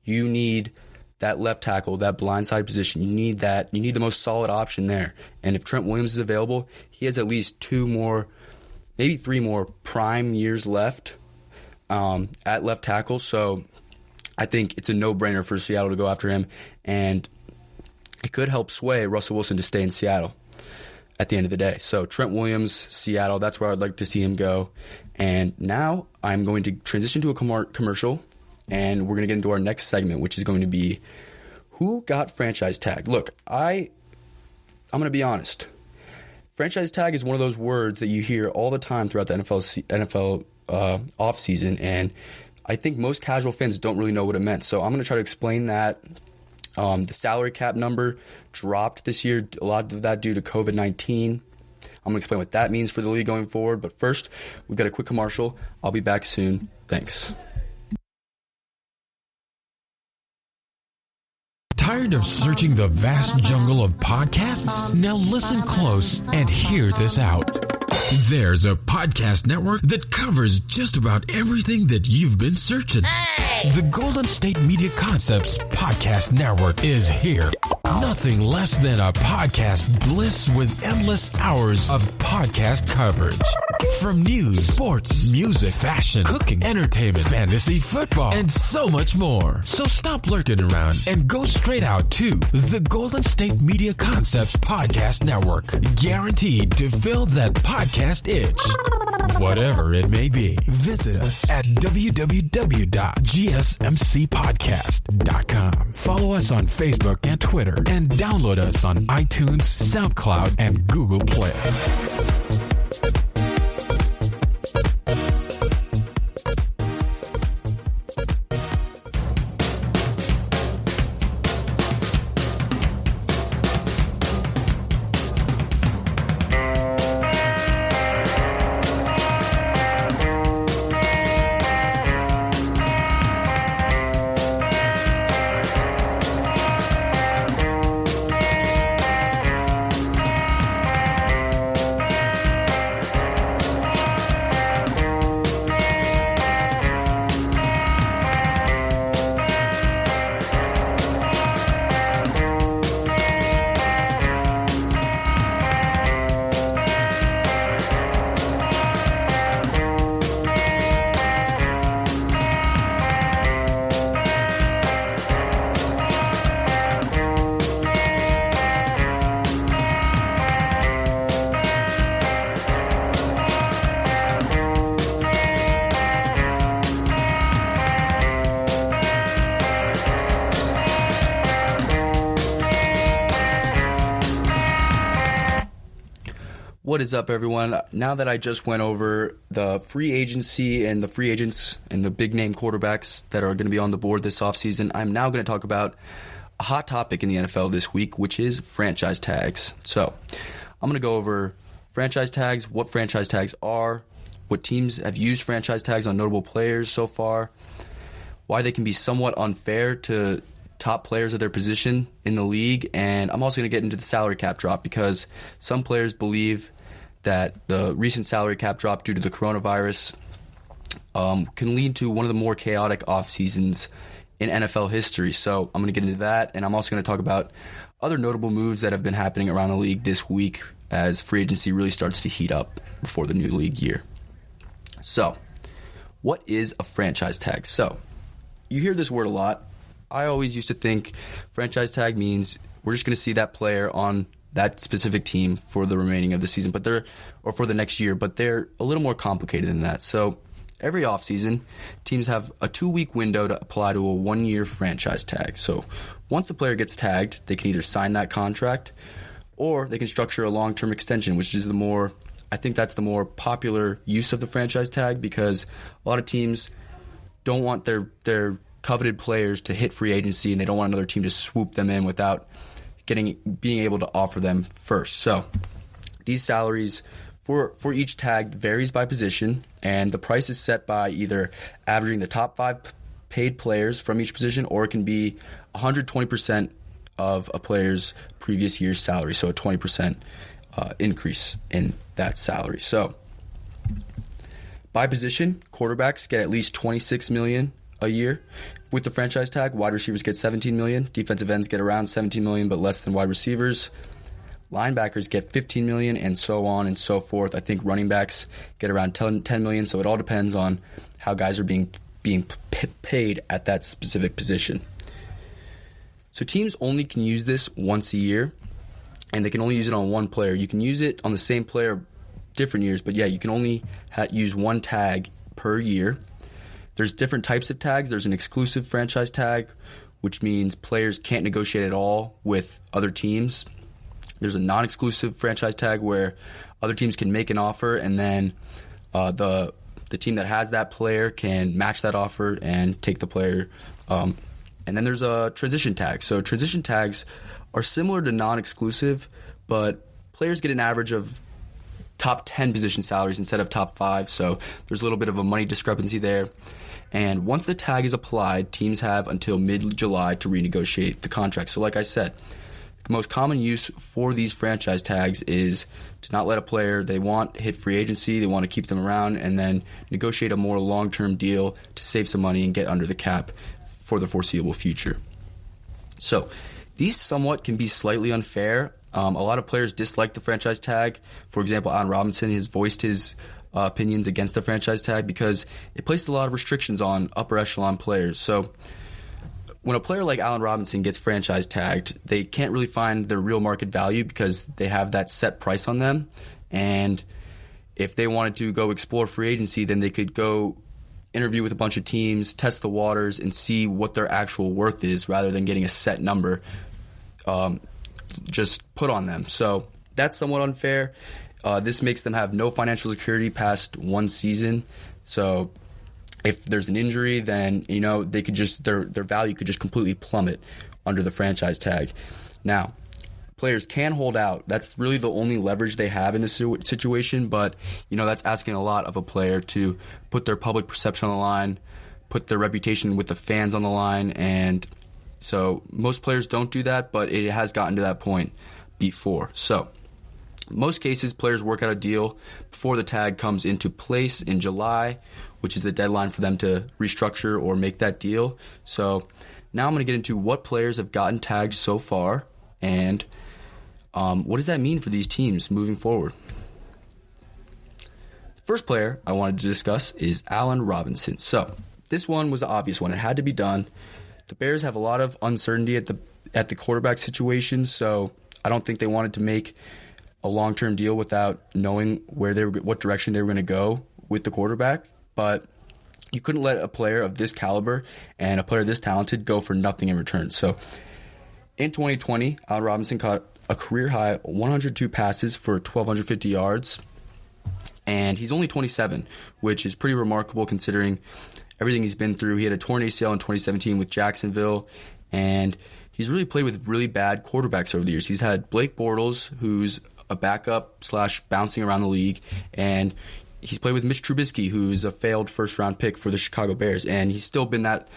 You need that left tackle, that blindside position. You need that. You need the most solid option there. And if Trent Williams is available, he has at least 2 more, maybe 3 more prime years left at left tackle. So I think it's a no-brainer for Seattle to go after him, and it could help sway Russell Wilson to stay in Seattle at the end of the day. So Trent Williams, Seattle, that's where I'd like to see him go. And now I'm going to transition to a commercial, and we're going to get into our next segment, which is going to be who got franchise tagged. Look, I'm going to be honest. Franchise tag is one of those words that you hear all the time throughout the NFL offseason, and I think most casual fans don't really know what it meant. So I'm going to try to explain that. The salary cap number dropped this year, a lot of that due to COVID-19. I'm going to explain what that means for the league going forward. But first, we've got a quick commercial. I'll be back soon. Thanks. Tired of searching the vast jungle of podcasts? Now listen close and hear this out. There's a podcast network that covers just about everything that you've been searching. Hey! The Golden State Media Concepts Podcast Network is here. Nothing less than a podcast bliss with endless hours of podcast coverage. From news, sports, music, fashion, cooking, entertainment, fantasy football, and so much more. So stop lurking around and go straight out to the Golden State Media Concepts Podcast Network. Guaranteed to fill that podcast itch. Whatever it may be. Visit us at www.gsmcpodcast.com. Follow us on Facebook and Twitter, and download us on iTunes, SoundCloud, and Google Play. What is up, everyone? Now that I just went over the free agency and the free agents and the big-name quarterbacks that are going to be on the board this offseason, I'm now going to talk about a hot topic in the NFL this week, which is franchise tags. So I'm going to go over franchise tags, what franchise tags are, what teams have used franchise tags on notable players so far, why they can be somewhat unfair to top players of their position in the league, and I'm also going to get into the salary cap drop because some players believe that the recent salary cap drop due to the coronavirus can lead to one of the more chaotic off seasons in NFL history. So I'm going to get into that, and I'm also going to talk about other notable moves that have been happening around the league this week as free agency really starts to heat up before the new league year. So, what is a franchise tag? So, you hear this word a lot. I always used to think franchise tag means we're just going to see that player on that specific team for the remaining of the season, or for the next year, but they're a little more complicated than that. So every offseason, teams have a 2-week window to apply to a 1-year franchise tag. So once a player gets tagged, they can either sign that contract or they can structure a long-term extension, which is I think that's the more popular use of the franchise tag because a lot of teams don't want their coveted players to hit free agency, and they don't want another team to swoop them in without being able to offer them first. So these salaries for each tag varies by position, and the price is set by either averaging the top 5 paid players from each position, or it can be 120% of a player's previous year's salary, so a 20% increase in that salary. So by position, quarterbacks get at least $26 million a year with the franchise tag. Wide receivers get $17 million. Defensive ends get around $17 million, but less than wide receivers. Linebackers get $15 million, and so on and so forth. I think running backs get around $10 million, so it all depends on how guys are being paid at that specific position. So teams only can use this once a year, and they can only use it on one player. You can use it on the same player different years, but yeah, you can only use one tag per year. There's different types of tags. There's an exclusive franchise tag, which means players can't negotiate at all with other teams. There's a non-exclusive franchise tag where other teams can make an offer, and then the team that has that player can match that offer and take the player. And then there's a transition tag. So transition tags are similar to non-exclusive, but players get an average of top 10 position salaries instead of top 5. So there's a little bit of a money discrepancy there. And once the tag is applied, teams have until mid-July to renegotiate the contract. So like I said, the most common use for these franchise tags is to not let a player they want hit free agency, they want to keep them around, and then negotiate a more long-term deal to save some money and get under the cap for the foreseeable future. So these somewhat can be slightly unfair. A lot of players dislike the franchise tag. For example, Allen Robinson has voiced his opinions against the franchise tag because it placed a lot of restrictions on upper echelon players. So when a player like Allen Robinson gets franchise tagged, they can't really find their real market value because they have that set price on them. And if they wanted to go explore free agency, then they could go interview with a bunch of teams, test the waters, and see what their actual worth is rather than getting a set number just put on them. So that's somewhat unfair. This makes them have no financial security past one season. So if there's an injury, then they could just their value could just completely plummet under the franchise tag. Now, players can hold out. That's really the only leverage they have in this situation, but that's asking a lot of a player to put their public perception on the line, put their reputation with the fans on the line, and so most players don't do that, but it has gotten to that point before. So most cases, players work out a deal before the tag comes into place in July, which is the deadline for them to restructure or make that deal. So now I'm going to get into what players have gotten tagged so far and what does that mean for these teams moving forward. The first player I wanted to discuss is Allen Robinson. So this one was the obvious one. It had to be done. The Bears have a lot of uncertainty at the quarterback situation, so I don't think they wanted to make a long-term deal without knowing what direction they were going to go with the quarterback. But you couldn't let a player of this caliber and a player this talented go for nothing in return. So in 2020, Allen Robinson caught a career-high 102 passes for 1,250 yards, and he's only 27, which is pretty remarkable considering everything he's been through. He had a torn ACL in 2017 with Jacksonville, and he's really played with really bad quarterbacks over the years. He's had Blake Bortles, who's a backup / bouncing around the league, and he's played with Mitch Trubisky, who's a failed first-round pick for the Chicago Bears, and he's still been that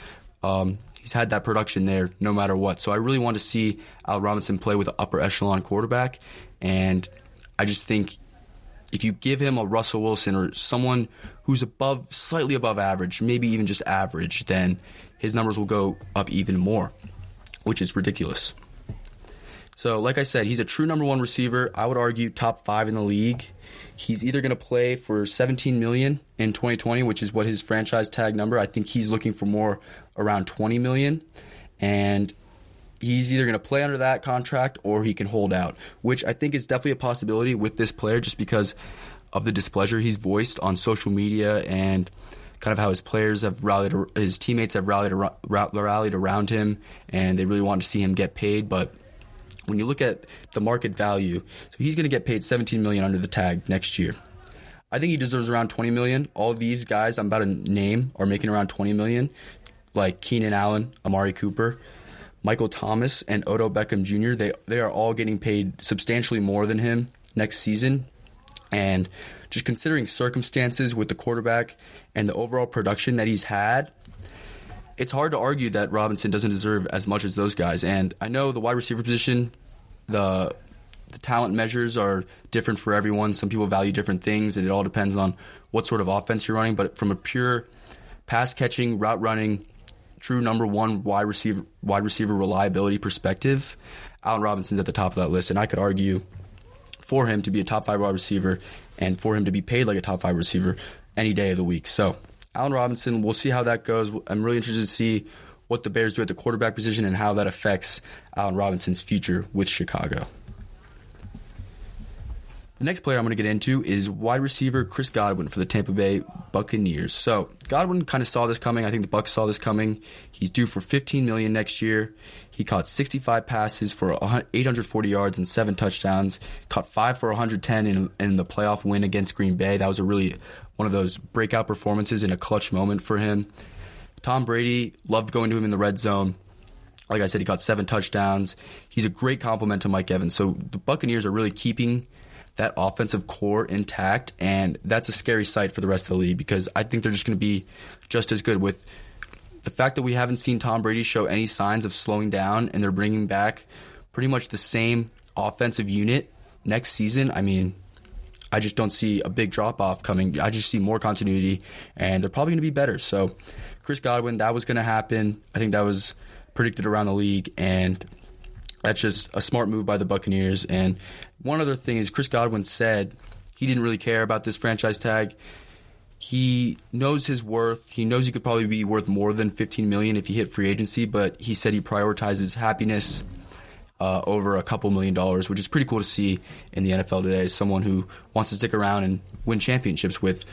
he's had that production there no matter what. So I really want to see Allen Robinson play with an upper echelon quarterback, and I just think if you give him a Russell Wilson or someone who's slightly above average, maybe even just average, then his numbers will go up even more, which is ridiculous. So, like I said, he's a true number one receiver. I would argue top 5 in the league. He's either going to play for $17 million in 2020, which is what his franchise tag number. I think he's looking for more around $20 million, and he's either going to play under that contract or he can hold out, which I think is definitely a possibility with this player just because of the displeasure he's voiced on social media and kind of how his teammates have rallied around him, and they really want to see him get paid. But when you look at the market value, so he's going to get paid $17 million under the tag next year. I think he deserves around $20 million. All of these guys I'm about to name are making around $20 million, like Keenan Allen, Amari Cooper, Michael Thomas, and Odell Beckham Jr. They are all getting paid substantially more than him next season. And just considering circumstances with the quarterback and the overall production that he's had, it's hard to argue that Robinson doesn't deserve as much as those guys. And I know the wide receiver position, the talent measures are different for everyone. Some people value different things, and it all depends on what sort of offense you're running. But from a pure pass-catching, route-running, true number one wide receiver reliability perspective, Allen Robinson's at the top of that list. And I could argue for him to be a top 5 wide receiver and for him to be paid like a top 5 receiver any day of the week. So Allen Robinson, we'll see how that goes. I'm really interested to see what the Bears do at the quarterback position and how that affects Allen Robinson's future with Chicago. The next player I'm going to get into is wide receiver Chris Godwin for the Tampa Bay Buccaneers. So Godwin kind of saw this coming. I think the Bucs saw this coming. He's due for $15 million next year. He caught 65 passes for 840 yards and 7 touchdowns. Caught 5 for 110 in the playoff win against Green Bay. That was a really one of those breakout performances in a clutch moment for him. Tom Brady loved going to him in the red zone. Like I said, he caught 7 touchdowns. He's a great compliment to Mike Evans. So the Buccaneers are really keeping that offensive core intact, and that's a scary sight for the rest of the league because I think they're just going to be just as good with the fact that we haven't seen Tom Brady show any signs of slowing down, and they're bringing back pretty much the same offensive unit next season. I mean, I just don't see a big drop-off coming. I just see more continuity, and they're probably going to be better. So Chris Godwin, that was going to happen. I think that was predicted around the league, and that's just a smart move by the Buccaneers. And one other thing is Chris Godwin said he didn't really care about this franchise tag. He knows his worth. He knows he could probably be worth more than $15 million if he hit free agency, but he said he prioritizes happiness over a couple $1 million, which is pretty cool to see in the NFL today as someone who wants to stick around and win championships with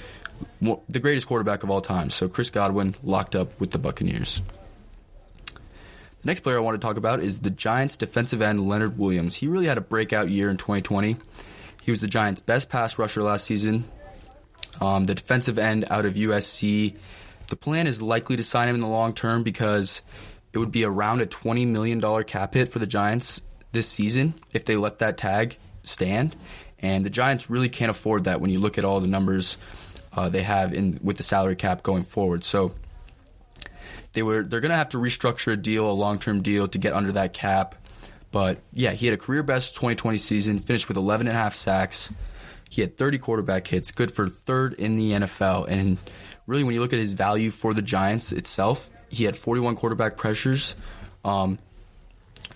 the greatest quarterback of all time. So Chris Godwin locked up with the Buccaneers. The next player I want to talk about is the Giants defensive end Leonard Williams. He really had a breakout year in 2020. He was the Giants' best pass rusher last season. The defensive end out of USC. The plan is likely to sign him in the long term because it would be around a $20 million cap hit for the Giants this season if they let that tag stand. And the Giants really can't afford that when you look at all the numbers they have with the salary cap going forward. So they're going to have to restructure a deal, a long-term deal, to get under that cap. But yeah, he had a career-best 2020 season, finished with 11.5 sacks. He had 30 quarterback hits, good for third in the NFL. And really, when you look at his value for the Giants itself, he had 41 quarterback pressures,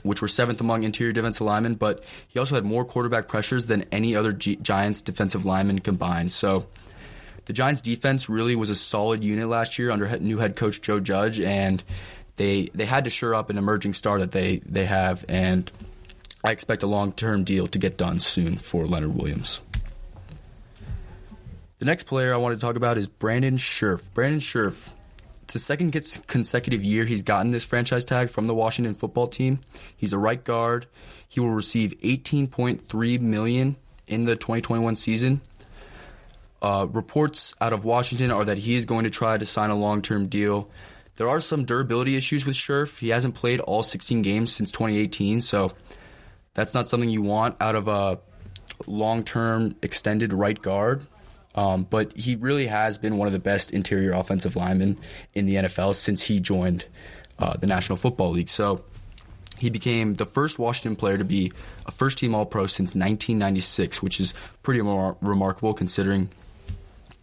which were seventh among interior defensive linemen, but he also had more quarterback pressures than any other Giants defensive lineman combined. So the Giants defense really was a solid unit last year under new head coach Joe Judge, and they had to shore up an emerging star that they have, and I expect a long-term deal to get done soon for Leonard Williams. The next player I want to talk about is Brandon Scherff. Brandon Scherff, it's the second consecutive year he's gotten this franchise tag from the Washington football team. He's a right guard. He will receive $18.3 million in the 2021 season. Reports out of Washington are that he is going to try to sign a long-term deal. There are some durability issues with Scherff. He hasn't played all 16 games since 2018, so that's not something you want out of a long-term extended right guard. But he really has been one of the best interior offensive linemen in the NFL since he joined the National Football League. So he became the first Washington player to be a first-team All-Pro since 1996, which is pretty remarkable considering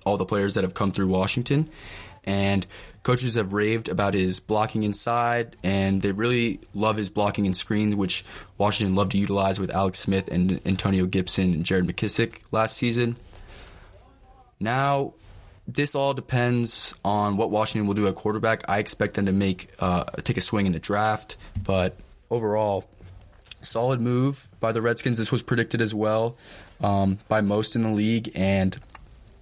all the players that have come through Washington. And coaches have raved about his blocking inside, and they really love his blocking and screens, which Washington loved to utilize with Alex Smith and Antonio Gibson and Jared McKissick last season. Now, this all depends on what Washington will do at quarterback. I expect them to take a swing in the draft, but overall, solid move by the Redskins. This was predicted as well by most in the league, and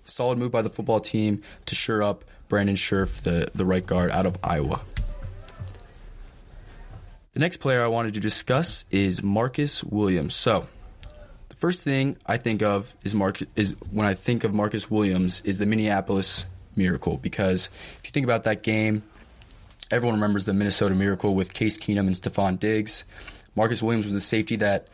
solid move by the football team to shore up Brandon Scherff, the right guard out of Iowa. The next player I wanted to discuss is Marcus Williams. So, the first thing I think of is when I think of Marcus Williams is the Minneapolis Miracle, because if you think about that game, everyone remembers the Minnesota Miracle with Case Keenum and Stephon Diggs. Marcus Williams was a safety that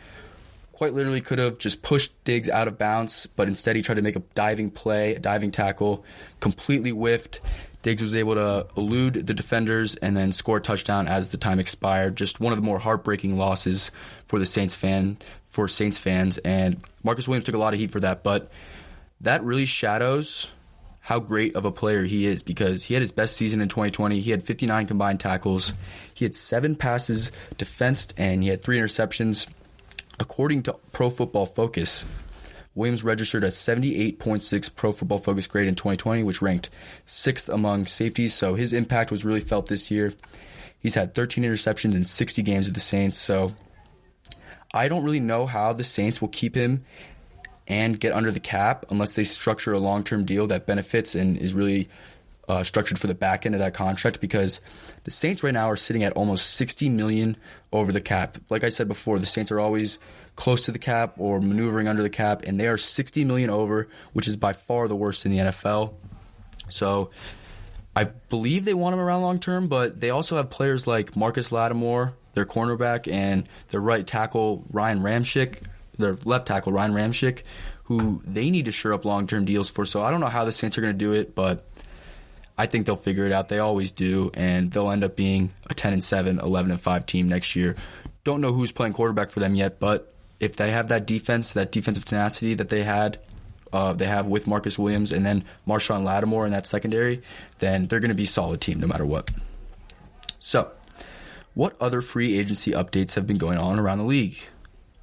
quite literally could have just pushed Diggs out of bounds, but instead he tried to make a diving play, a diving tackle, completely whiffed. Diggs was able to elude the defenders and then score a touchdown as the time expired. Just one of the more heartbreaking losses for Saints fans, and Marcus Williams took a lot of heat for that, but that really shadows how great of a player he is, because he had his best season in 2020. He had 59 combined tackles. He had 7 passes defensed, and he had 3 interceptions. According to Pro Football Focus, Williams registered a 78.6 Pro Football Focus grade in 2020, which ranked 6th among safeties, so his impact was really felt this year. He's had 13 interceptions in 60 games with the Saints, so I don't really know how the Saints will keep him and get under the cap unless they structure a long-term deal that benefits and is really structured for the back end of that contract, because the Saints right now are sitting at almost $60 million over the cap. Like I said before, the Saints are always close to the cap or maneuvering under the cap, and they are $60 million over, which is by far the worst in the NFL. So I believe they want him around long-term, but they also have players like Marcus Lattimore, their cornerback, and their right tackle, their left tackle, Ryan Ramczyk, who they need to shore up long-term deals for. So I don't know how the Saints are going to do it, but I think they'll figure it out. They always do, and they'll end up being a 10-7, 11-5 team next year. Don't know who's playing quarterback for them yet, but if they have that defensive tenacity that they have with Marcus Williams and then Marshawn Lattimore in that secondary, then they're going to be a solid team no matter what. So, what other free agency updates have been going on around the league?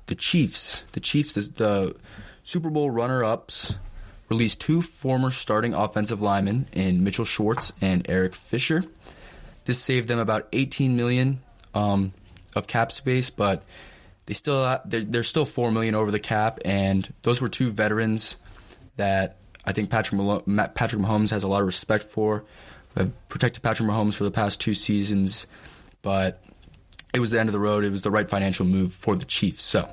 The Chiefs, the Super Bowl runner-ups released 2 former starting offensive linemen in Mitchell Schwartz and Eric Fisher. This saved them about $18 million of cap space, but they're still $4 million over the cap, and those were 2 veterans that I think Patrick Mahomes has a lot of respect for. I've protected Patrick Mahomes for the past 2 seasons, but it was the end of the road. It was the right financial move for the Chiefs. So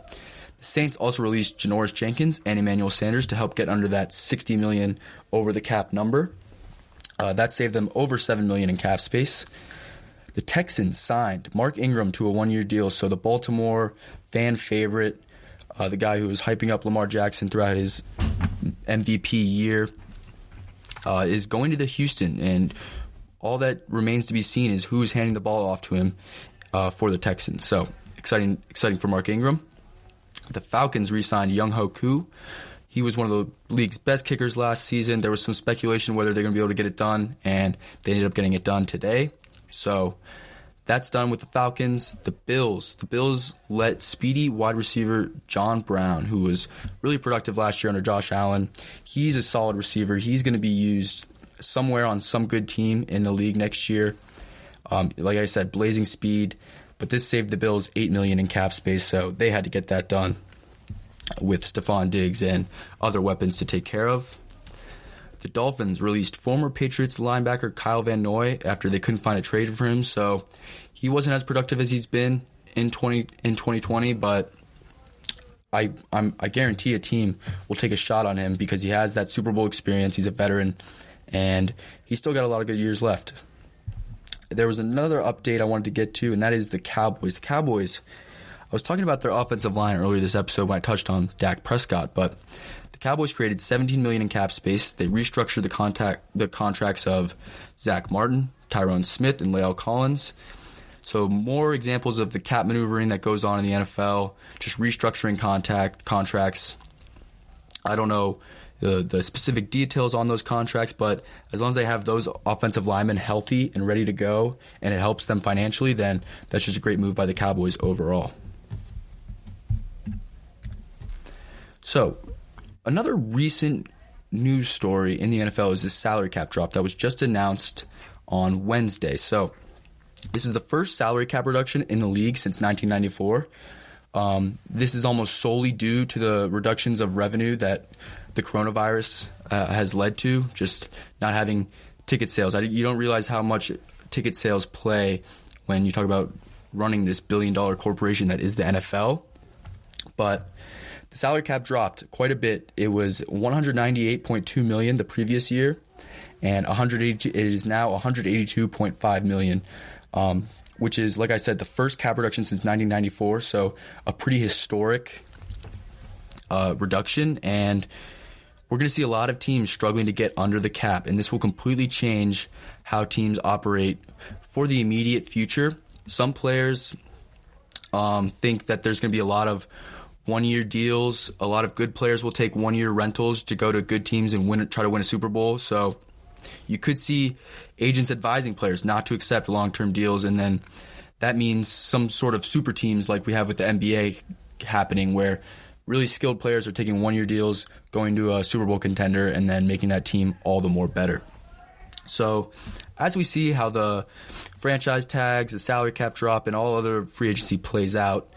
the Saints also released Janoris Jenkins and Emmanuel Sanders to help get under that $60 million over the cap number. That saved them over $7 million in cap space. The Texans signed Mark Ingram to a 1-year deal, so the Baltimore fan favorite, the guy who was hyping up Lamar Jackson throughout his MVP year, is going to the Houston, and all that remains to be seen is who's handing the ball off to him for the Texans. So exciting for Mark Ingram. The Falcons re-signed Younghoe Koo. He was one of the league's best kickers last season. There was some speculation whether they're going to be able to get it done, and they ended up getting it done today. So that's done with the Falcons. The Bills let speedy wide receiver John Brown, who was really productive last year under Josh Allen. He's a solid receiver. He's going to be used somewhere on some good team in the league next year. Like I said, blazing speed. But this saved the Bills $8 million in cap space, so they had to get that done with Stephon Diggs and other weapons to take care of. The Dolphins released former Patriots linebacker Kyle Van Noy after they couldn't find a trade for him, so he wasn't as productive as he's been in 2020, but I guarantee a team will take a shot on him because he has that Super Bowl experience. He's a veteran, and he's still got a lot of good years left. There was another update I wanted to get to, and that is the Cowboys. The Cowboys, I was talking about their offensive line earlier this episode when I touched on Dak Prescott, but the Cowboys created $17 million in cap space. They restructured the contracts of Zach Martin, Tyrone Smith, and La'el Collins. So more examples of the cap maneuvering that goes on in the NFL, just restructuring contracts. I don't know the specific details on those contracts, but as long as they have those offensive linemen healthy and ready to go and it helps them financially, then that's just a great move by the Cowboys overall. So another recent news story in the NFL is this salary cap drop that was just announced on Wednesday. So this is the first salary cap reduction in the league since 1994. This is almost solely due to the reductions of revenue that the coronavirus has led to, just not having ticket sales. You don't realize how much ticket sales play when you talk about running this billion-dollar corporation that is the NFL. But the salary cap dropped quite a bit. It was $198.2 million the previous year, and it is now $182.5 million, which is, like I said, the first cap reduction since 1994, so a pretty historic reduction, and we're going to see a lot of teams struggling to get under the cap, and this will completely change how teams operate for the immediate future. Some players think that there's going to be a lot of one-year deals. A lot of good players will take one-year rentals to go to good teams and try to win a Super Bowl. So you could see agents advising players not to accept long-term deals, and then that means some sort of super teams like we have with the NBA happening where really skilled players are taking one-year deals, going to a Super Bowl contender, and then making that team all the more better. So as we see how the franchise tags, the salary cap drop, and all other free agency plays out,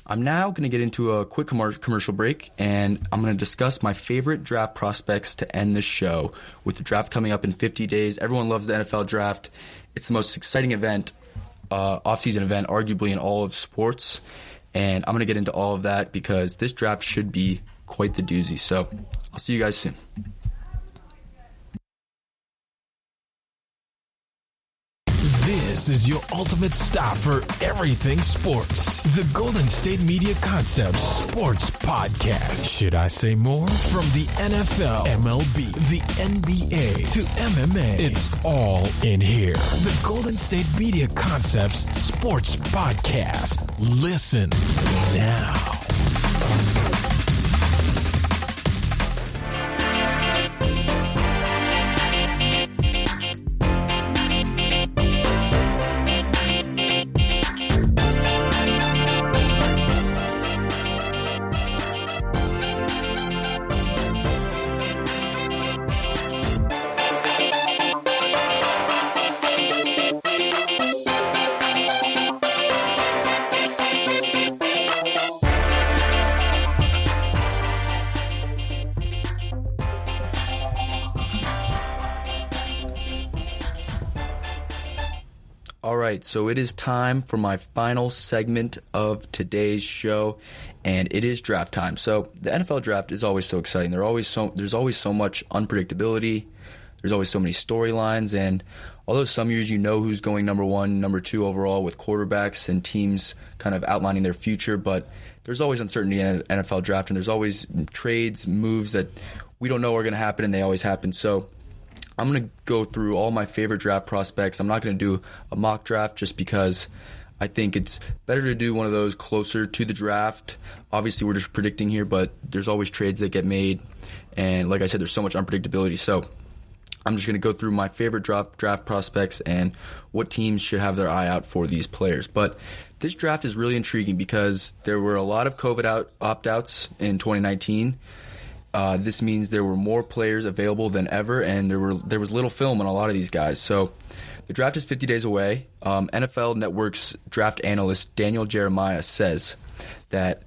I'm now going to get into a quick commercial break, and I'm going to discuss my favorite draft prospects to end the show. With the draft coming up in 50 days, everyone loves the NFL draft. It's the most exciting event, off-season event, arguably in all of sports. And I'm going to get into all of that because this draft should be quite the doozy. So I'll see you guys soon. This is your ultimate stop for everything sports. The Golden State Media Concepts Sports Podcast. Should I say more? From the NFL, MLB, the NBA to MMA, it's all in here. The Golden State Media Concepts Sports Podcast. Listen now. right, so it is time for my final segment of today's show, and it is draft time. So the NFL draft is always so exciting. There's always so much unpredictability. There's always so many storylines, and although some years you know who's going number 1, number 2 overall with quarterbacks and teams kind of outlining their future, but there's always uncertainty in the NFL draft, and there's always trades, moves that we don't know are going to happen, and they always happen. So I'm going to go through all my favorite draft prospects. I'm not going to do a mock draft just because I think it's better to do one of those closer to the draft. Obviously, we're just predicting here, but there's always trades that get made. And like I said, there's so much unpredictability. So I'm just going to go through my favorite draft prospects and what teams should have their eye out for these players. But this draft is really intriguing because there were a lot of COVID opt-outs in 2019. This means there were more players available than ever, and there was little film on a lot of these guys. So the draft is 50 days away. NFL Network's draft analyst Daniel Jeremiah says that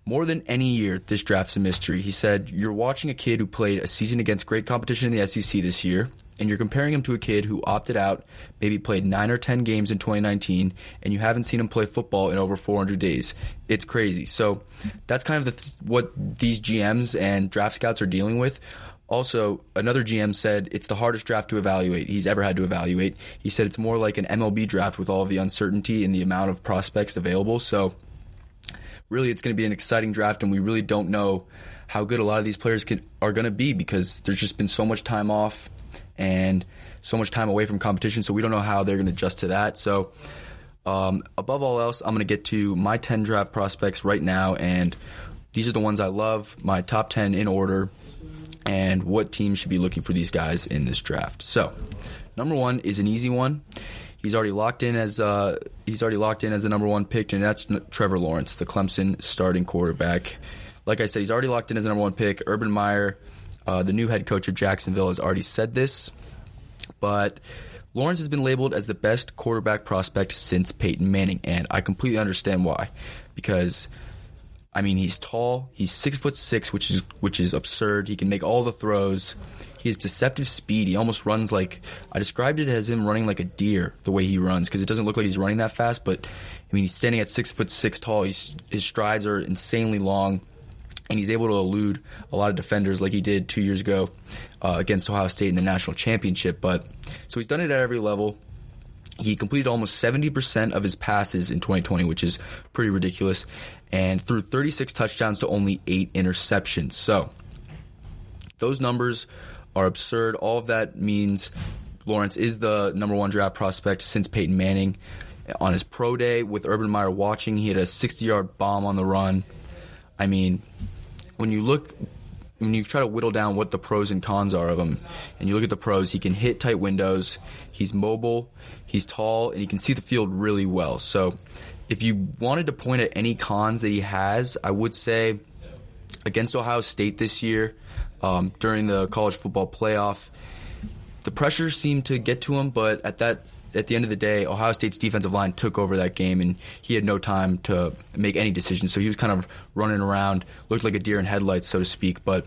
more than any year, this draft's a mystery. He said, "You're watching a kid who played a season against great competition in the SEC this year, and you're comparing him to a kid who opted out, maybe played 9 or 10 games in 2019, and you haven't seen him play football in over 400 days. It's crazy." So that's kind of what these GMs and draft scouts are dealing with. Also, another GM said it's the hardest draft to evaluate he's ever had to evaluate. He said it's more like an MLB draft with all of the uncertainty and the amount of prospects available. So really, it's going to be an exciting draft, and we really don't know how good a lot of these players are going to be because there's just been so much time off and so much time away from competition, so we don't know how they're going to adjust to that. So above all else, I'm going to get to my 10 draft prospects right now, and these are the ones I love, my top 10 in order, and what teams should be looking for these guys in this draft. So number 1 is an easy one. He's already locked in as the number 1 pick, and that's Trevor Lawrence, the Clemson starting quarterback. Like I said, he's already locked in as the number 1 pick. Urban Meyer, the new head coach of Jacksonville, has already said this, but Lawrence has been labeled as the best quarterback prospect since Peyton Manning, and I completely understand why. Because, I mean, he's tall, he's 6'6", which is absurd. He can make all the throws. He has deceptive speed. He almost runs like, I described it as him running like a deer, the way he runs, because it doesn't look like he's running that fast, but I mean, he's standing at 6'6" tall. His strides are insanely long, and he's able to elude a lot of defenders like he did 2 years ago against Ohio State in the national championship. But so he's done it at every level. He completed almost 70% of his passes in 2020, which is pretty ridiculous, and threw 36 touchdowns to only 8 interceptions. So those numbers are absurd. All of that means Lawrence is the number 1 draft prospect since Peyton Manning. On his pro day with Urban Meyer watching, he had a 60-yard bomb on the run. I mean, when you try to whittle down what the pros and cons are of him, and you look at the pros, he can hit tight windows, he's mobile, he's tall, and he can see the field really well. So if you wanted to point at any cons that he has, I would say against Ohio State this year, during the college football playoff, the pressure seemed to get to him, but at the end of the day, Ohio State's defensive line took over that game, and he had no time to make any decisions. So he was kind of running around, looked like a deer in headlights, so to speak. But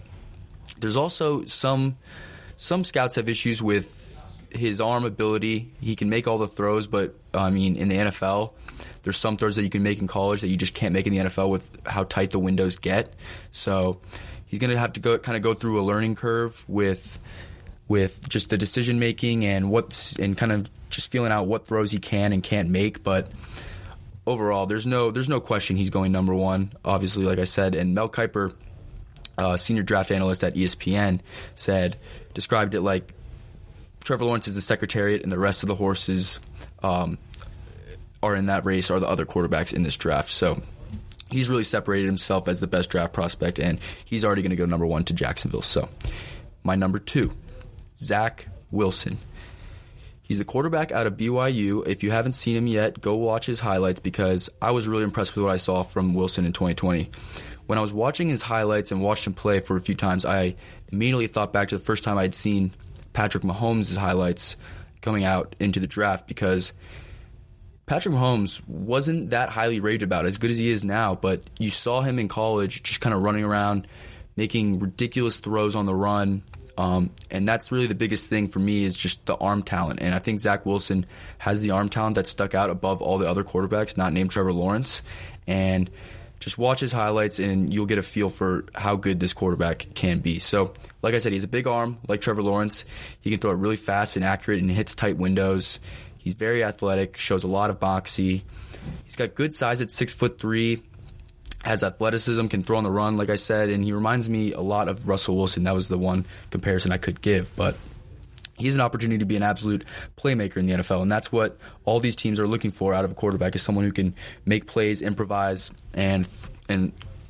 there's also some scouts have issues with his arm ability. He can make all the throws, but I mean, in the NFL, there's some throws that you can make in college that you just can't make in the NFL with how tight the windows get. So he's going to have to go through a learning curve with just the decision making and kind of just feeling out what throws he can and can't make. But overall, there's no question he's going number 1. Obviously, like I said, and Mel Kiper, senior draft analyst at ESPN, described it like Trevor Lawrence is the Secretariat, and the rest of the horses are in that race are the other quarterbacks in this draft. So he's really separated himself as the best draft prospect, and he's already going to go number 1 to Jacksonville. So my number 2, Zach Wilson. He's the quarterback out of BYU. If you haven't seen him yet, go watch his highlights because I was really impressed with what I saw from Wilson in 2020. When I was watching his highlights and watched him play for a few times, I immediately thought back to the first time I'd seen Patrick Mahomes' highlights coming out into the draft, because Patrick Mahomes wasn't that highly raved about, as good as he is now, but you saw him in college just kind of running around, making ridiculous throws on the run, And that's really the biggest thing for me is just the arm talent. And I think Zach Wilson has the arm talent that stuck out above all the other quarterbacks, not named Trevor Lawrence. And just watch his highlights and you'll get a feel for how good this quarterback can be. So, like I said, he's a big arm like Trevor Lawrence. He can throw it really fast and accurate and hits tight windows. He's very athletic, shows a lot of moxie. He's got good size at 6'3", has athleticism, can throw on the run, like I said, and he reminds me a lot of Russell Wilson. That was the one comparison I could give, but he's an opportunity to be an absolute playmaker in the NFL, and that's what all these teams are looking for out of a quarterback, is someone who can make plays, improvise, and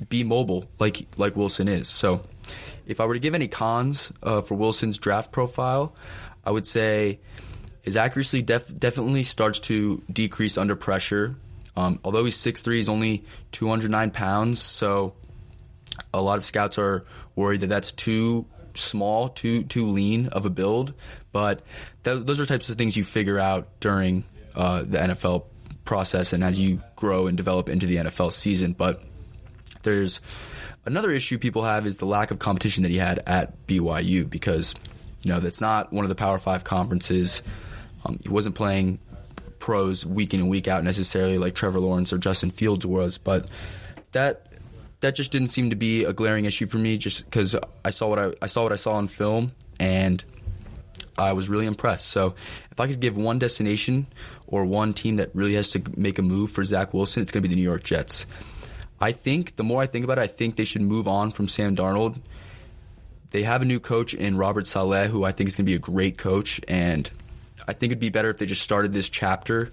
be mobile like Wilson is. So if I were to give any cons for Wilson's draft profile, I would say his accuracy definitely starts to decrease under pressure. Although he's 6'3", he's only 209 pounds, so a lot of scouts are worried that that's too small, too lean of a build. But those are types of things you figure out during the NFL process and as you grow and develop into the NFL season. But there's another issue people have is the lack of competition that he had at BYU, because that's not one of the Power 5 conferences. He wasn't playing pros week in and week out necessarily like Trevor Lawrence or Justin Fields was, but that just didn't seem to be a glaring issue for me, just because I saw what I saw on film and I was really impressed. So if I could give one destination or one team that really has to make a move for Zach Wilson, it's going to be the New York Jets. I think the more I think about it, I think they should move on from Sam Darnold. They have a new coach in Robert Saleh, who I think is going to be a great coach, and I think it'd be better if they just started this chapter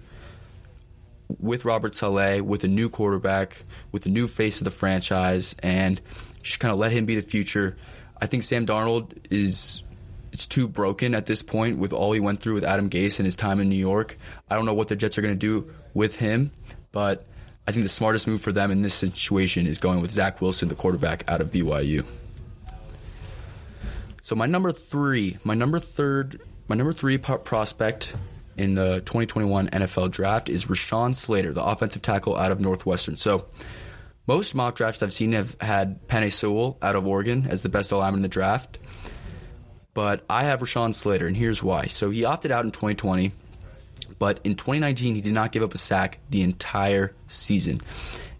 with Robert Saleh, with a new quarterback, with a new face of the franchise, and just kind of let him be the future. I think Sam Darnold it's too broken at this point with all he went through with Adam Gase and his time in New York. I don't know what the Jets are going to do with him, but I think the smartest move for them in this situation is going with Zach Wilson, the quarterback out of BYU. So my number three prospect in the 2021 NFL draft is Rashawn Slater, the offensive tackle out of Northwestern. So most mock drafts I've seen have had Penei Sewell out of Oregon as the best O-lineman in the draft. But I have Rashawn Slater, and here's why. So he opted out in 2020, but in 2019 he did not give up a sack the entire season.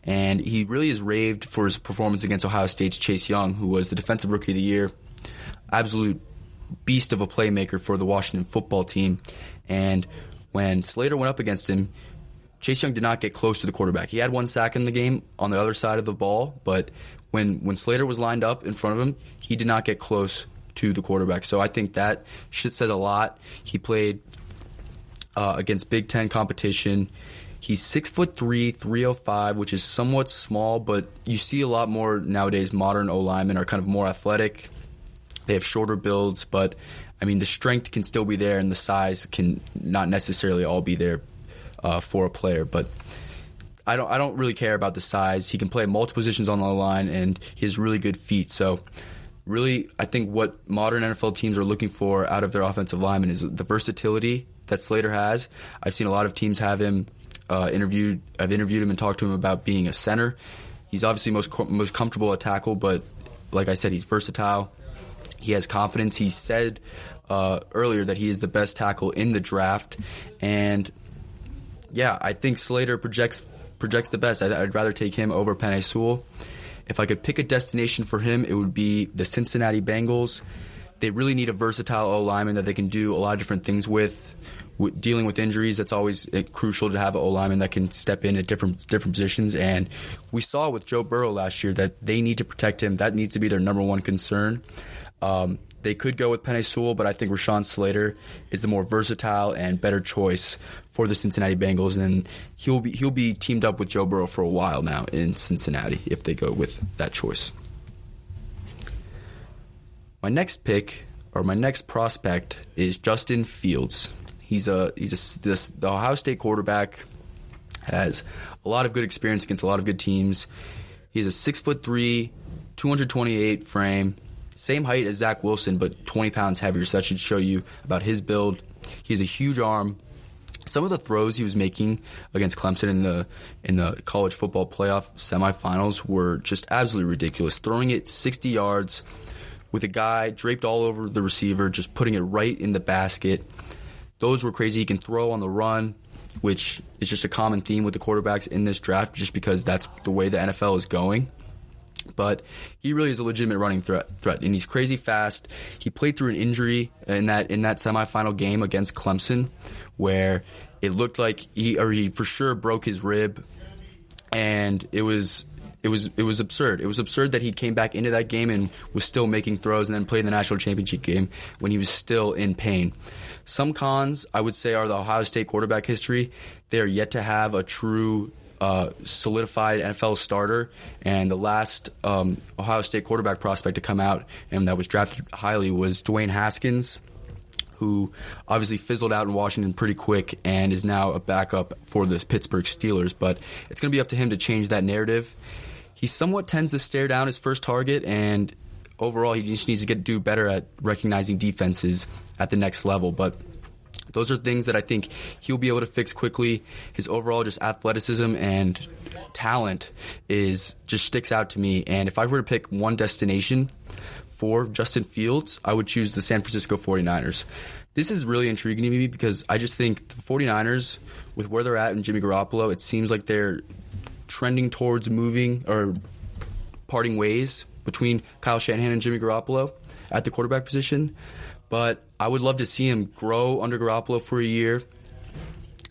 And he really is raved for his performance against Ohio State's Chase Young, who was the Defensive Rookie of the Year, absolute beast of a playmaker for the Washington football team. And when Slater went up against him, Chase Young did not get close to the quarterback. He had one sack in the game on the other side of the ball, but when Slater was lined up in front of him, he did not get close to the quarterback. So I think that says a lot. He played against Big Ten competition. He's 6'3", 305, which is somewhat small, but you see a lot more nowadays. Modern O-linemen are kind of more athletic. They have shorter builds, but I mean the strength can still be there, and the size can not necessarily all be there for a player. But I don't really care about the size. He can play multiple positions on the line, and he has really good feet. So really, I think what modern NFL teams are looking for out of their offensive linemen is the versatility that Slater has. I've seen a lot of teams have him interviewed. I've interviewed him and talked to him about being a center. He's obviously most comfortable at tackle, but like I said, he's versatile. He has confidence. He said earlier that he is the best tackle in the draft. And, yeah, I think Slater projects the best. I'd rather take him over Penei Sewell. If I could pick a destination for him, it would be the Cincinnati Bengals. They really need a versatile O-lineman that they can do a lot of different things with. Dealing with injuries, that's always crucial to have an O-lineman that can step in at different positions. And we saw with Joe Burrow last year that they need to protect him. That needs to be their number one concern. They could go with Penei Sewell, but I think Rashawn Slater is the more versatile and better choice for the Cincinnati Bengals, and he'll be teamed up with Joe Burrow for a while now in Cincinnati if they go with that choice. My next pick, or my next prospect, is Justin Fields. He's the Ohio State quarterback, has a lot of good experience against a lot of good teams. He's a 6'3", 228 frame. Same height as Zach Wilson, but 20 pounds heavier, so that should show you about his build. He has a huge arm. Some of the throws he was making against Clemson in the college football playoff semifinals were just absolutely ridiculous. Throwing it 60 yards with a guy draped all over the receiver, just putting it right in the basket. Those were crazy. He can throw on the run, which is just a common theme with the quarterbacks in this draft, just because that's the way the NFL is going. But he really is a legitimate running threat, and he's crazy fast. He played through an injury in that semifinal game against Clemson, where it looked like he for sure broke his rib, and it was absurd. It was absurd that he came back into that game and was still making throws, and then played in the national championship game when he was still in pain. Some cons, I would say, are the Ohio State quarterback history. They are yet to have a true solidified NFL starter, and the last Ohio State quarterback prospect to come out and that was drafted highly was Dwayne Haskins, who obviously fizzled out in Washington pretty quick and is now a backup for the Pittsburgh Steelers. But it's going to be up to him to change that narrative. He somewhat tends to stare down his first target, and overall he just needs to do better at recognizing defenses at the next level. But those are things that I think he'll be able to fix quickly. His overall just athleticism and talent just sticks out to me. And if I were to pick one destination for Justin Fields, I would choose the San Francisco 49ers. This is really intriguing to me because I just think the 49ers, with where they're at in Jimmy Garoppolo, it seems like they're trending towards moving or parting ways between Kyle Shanahan and Jimmy Garoppolo at the quarterback position. But I would love to see him grow under Garoppolo for a year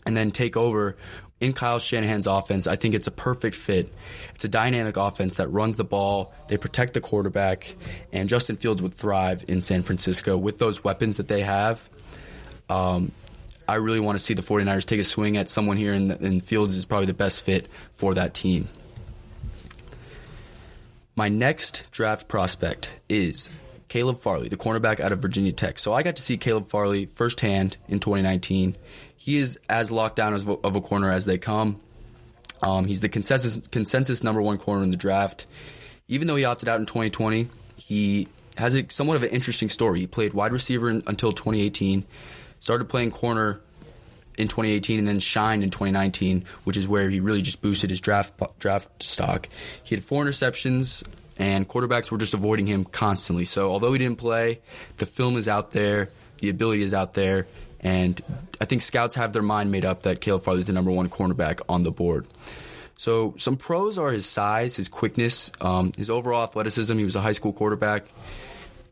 and then take over in Kyle Shanahan's offense. I think it's a perfect fit. It's a dynamic offense that runs the ball. They protect the quarterback, and Justin Fields would thrive in San Francisco with those weapons that they have. I really want to see the 49ers take a swing at someone here, and Fields is probably the best fit for that team. My next draft prospect is Caleb Farley, the cornerback out of Virginia Tech. So I got to see Caleb Farley firsthand in 2019. He is as locked down of a corner as they come. He's the consensus number one corner in the draft. Even though he opted out in 2020, he has somewhat of an interesting story. He played wide receiver until 2018, started playing corner in 2018, and then shined in 2019, which is where he really just boosted his draft stock. He had 4 interceptions, and quarterbacks were just avoiding him constantly. So although he didn't play, the film is out there, the ability is out there, and I think scouts have their mind made up that Caleb Farley is the number one cornerback on the board. So some pros are his size, his quickness, his overall athleticism. He was a high school quarterback.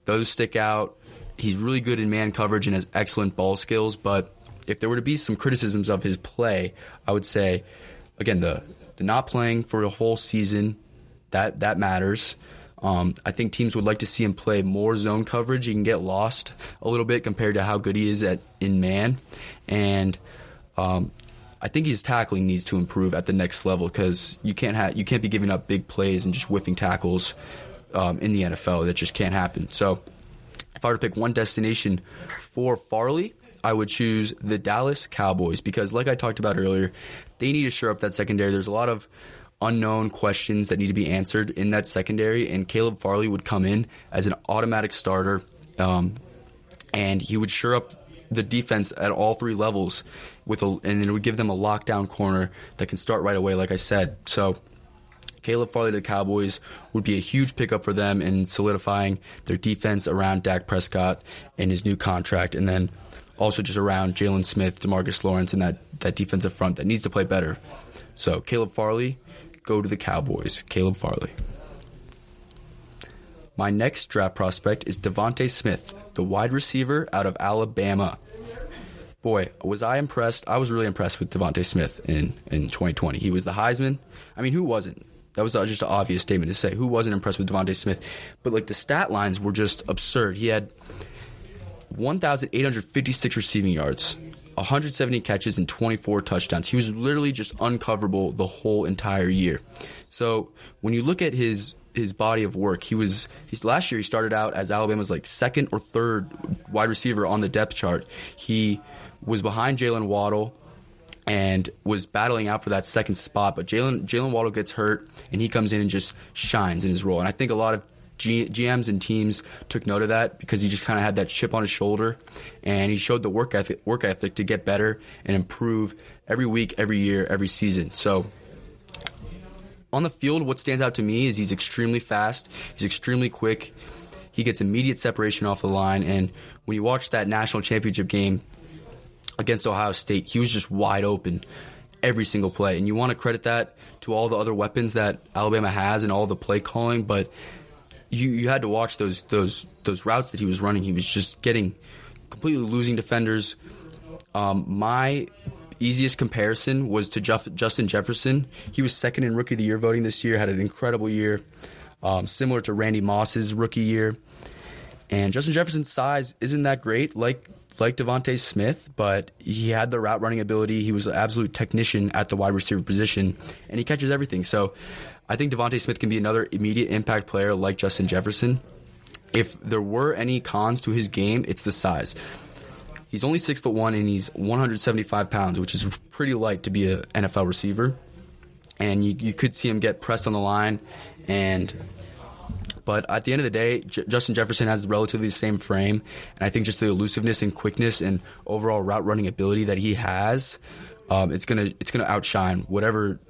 Those stick out. He's really good in man coverage and has excellent ball skills. But if there were to be some criticisms of his play, I would say, again, the not playing for a whole season, that matters. I think teams would like to see him play more zone coverage. He can get lost a little bit compared to how good he is in man. And I think his tackling needs to improve at the next level because you can't be giving up big plays and just whiffing tackles in the NFL. That just can't happen. So if I were to pick one destination for Farley, I would choose the Dallas Cowboys because, like I talked about earlier, they need to shore up that secondary. There's a lot of unknown questions that need to be answered in that secondary, and Caleb Farley would come in as an automatic starter, and he would shore up the defense at all 3 levels and it would give them a lockdown corner that can start right away, like I said. So Caleb Farley to the Cowboys would be a huge pickup for them in solidifying their defense around Dak Prescott and his new contract, and then also just around Jalen Smith, DeMarcus Lawrence, and that defensive front that needs to play better. So Caleb Farley, go to the Cowboys. Caleb Farley. My next draft prospect is Devontae Smith, the wide receiver out of Alabama. Boy, was I impressed. I was really impressed with Devontae Smith in 2020. He was the Heisman. I mean, who wasn't? That was just an obvious statement to say. Who wasn't impressed with Devontae Smith? But the stat lines were just absurd. He had 1,856 receiving yards, 170 catches, and 24 touchdowns. He was literally just uncoverable the whole entire year. So when you look at his body of work, last year he started out as Alabama's second or third wide receiver on the depth chart. He was behind Jalen Waddle and was battling out for that second spot, but Jalen Waddle gets hurt and he comes in and just shines in his role. And I think a lot of GMs and teams took note of that because he just kind of had that chip on his shoulder, and he showed the work ethic to get better and improve every week, every year, every season. So on the field, what stands out to me is he's extremely fast, he's extremely quick, he gets immediate separation off the line. And when you watch that national championship game against Ohio State, he was just wide open every single play. And you want to credit that to all the other weapons that Alabama has and all the play calling, but you had to watch those routes that he was running. He was just completely losing defenders. My easiest comparison was to Justin Jefferson. He was second in Rookie of the Year voting this year, had an incredible year, similar to Randy Moss's rookie year. And Justin Jefferson's size isn't that great, like Devontae Smith, but he had the route running ability. He was an absolute technician at the wide receiver position, and he catches everything. So I think Devontae Smith can be another immediate impact player like Justin Jefferson. If there were any cons to his game, it's the size. He's only 6'1", and he's 175 pounds, which is pretty light to be an NFL receiver. And you could see him get pressed on the line. But at the end of the day, Justin Jefferson has relatively the same frame. And I think just the elusiveness and quickness and overall route running ability that he has, it's gonna outshine whatever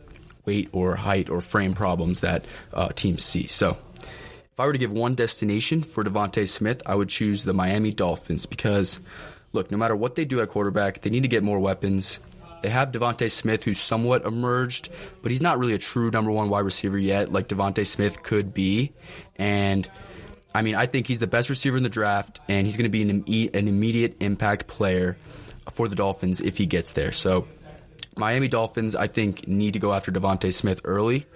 weight or height or frame problems that teams see. So if I were to give one destination for Devontae Smith, I would choose the Miami Dolphins because, look, no matter what they do at quarterback, they need to get more weapons. They have Devontae Smith, who's somewhat emerged, but he's not really a true number one wide receiver yet, like Devontae Smith could be. And, I mean, I think he's the best receiver in the draft, and he's going to be an immediate impact player for the Dolphins if he gets there. So Miami Dolphins, I think, need to go after Devontae Smith early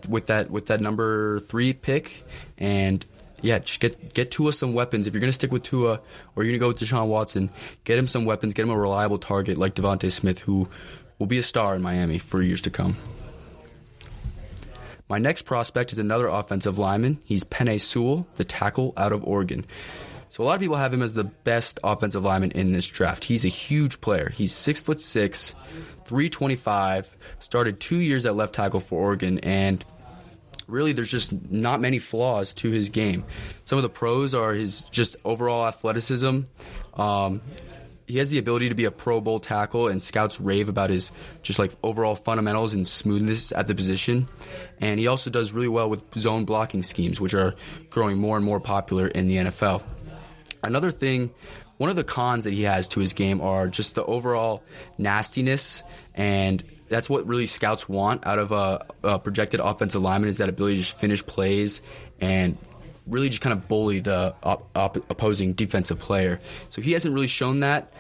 with that number 3 pick. And, yeah, just get Tua some weapons. If you're going to stick with Tua or you're going to go with Deshaun Watson, get him some weapons, get him a reliable target like Devontae Smith, who will be a star in Miami for years to come. My next prospect is another offensive lineman. He's Penei Sewell, the tackle out of Oregon. So a lot of people have him as the best offensive lineman in this draft. He's a huge player. He's 6'6", 325, started 2 years at left tackle for Oregon, and really there's just not many flaws to his game. Some of the pros are his just overall athleticism. He has the ability to be a Pro Bowl tackle, and scouts rave about his just like overall fundamentals and smoothness at the position. And he also does really well with zone blocking schemes, which are growing more and more popular in the NFL. Another thing, one of the cons that he has to his game are just the overall nastiness, and that's what really scouts want out of a projected offensive lineman, is that ability to just finish plays and really just kind of bully the opposing defensive player. So he hasn't really shown that.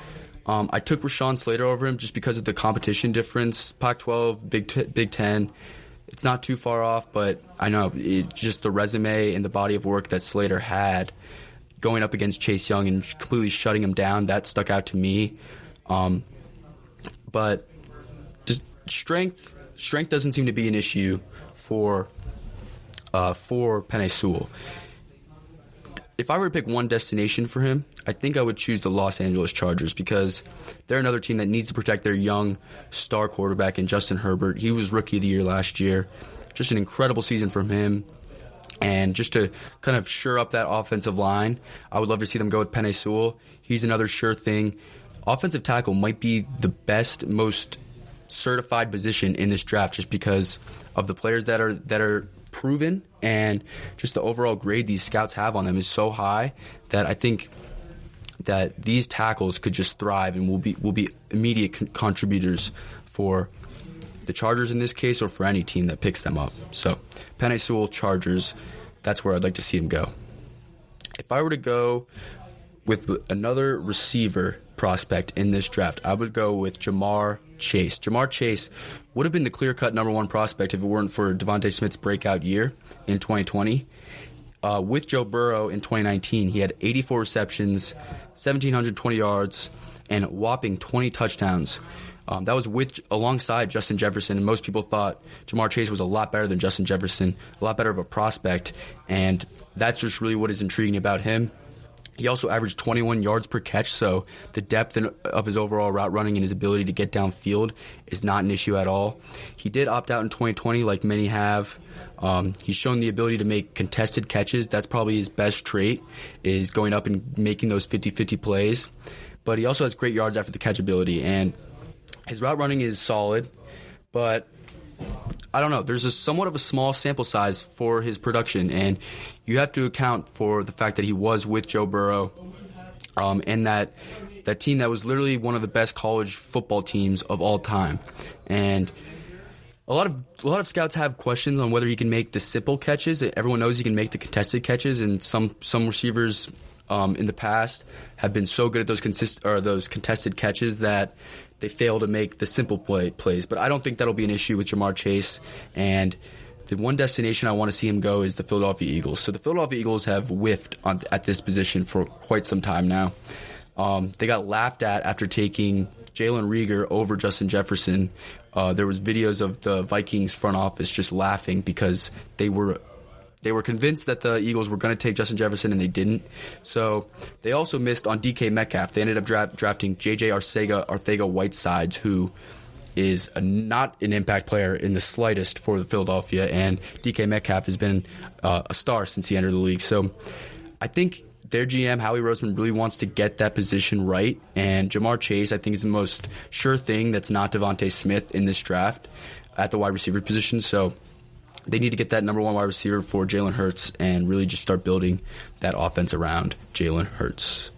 I took Rashawn Slater over him just because of the competition difference. Pac-12, Big Ten, it's not too far off, but I know just the resume and the body of work that Slater had going up against Chase Young and completely shutting him down, that stuck out to me. But just strength doesn't seem to be an issue for Penei Sewell. If I were to pick one destination for him, I think I would choose the Los Angeles Chargers because they're another team that needs to protect their young star quarterback in Justin Herbert. He was Rookie of the Year last year. Just an incredible season from him. And just to kind of shore up that offensive line, I would love to see them go with Penei Sewell. He's another sure thing. Offensive tackle might be the best, most certified position in this draft just because of the players that are proven, and just the overall grade these scouts have on them is so high that I think that these tackles could just thrive and will be immediate contributors for the Chargers in this case, or for any team that picks them up. So Penei Sewell, Chargers, that's where I'd like to see him go. If I were to go with another receiver prospect in this draft, I would go with Jamar Chase. Jamar Chase would have been the clear-cut number one prospect if it weren't for Devontae Smith's breakout year in 2020. With Joe Burrow in 2019, he had 84 receptions, 1,720 yards, and a whopping 20 touchdowns. That was alongside Justin Jefferson, and most people thought Jamar Chase was a lot better than Justin Jefferson, a lot better of a prospect, and that's just really what is intriguing about him. He also averaged 21 yards per catch, so the depth of his overall route running and his ability to get downfield is not an issue at all. He did opt out in 2020, like many have. He's shown the ability to make contested catches. That's probably his best trait, is going up and making those 50-50 plays. But he also has great yards after the catch ability, and his route running is solid, but I don't know. There's somewhat of a small sample size for his production, and you have to account for the fact that he was with Joe Burrow, and that team that was literally one of the best college football teams of all time. And a lot of scouts have questions on whether he can make the simple catches. Everyone knows he can make the contested catches, and some receivers in the past have been so good at those contested catches that they fail to make the simple plays. But I don't think that'll be an issue with Ja'Marr Chase. And the one destination I want to see him go is the Philadelphia Eagles. So the Philadelphia Eagles have whiffed at this position for quite some time now. They got laughed at after taking Jalen Reagor over Justin Jefferson. There was videos of the Vikings front office just laughing because they were convinced that the Eagles were going to take Justin Jefferson, and they didn't. So they also missed on DK Metcalf. They ended up drafting J.J. Arcega-Whiteside, who is not an impact player in the slightest for the Philadelphia, and DK Metcalf has been a star since he entered the league. So I think their GM, Howie Roseman, really wants to get that position right, and Ja'Marr Chase, I think, is the most sure thing that's not Devontae Smith in this draft at the wide receiver position. So they need to get that number one wide receiver for Jalen Hurts and really just start building that offense around Jalen Hurts.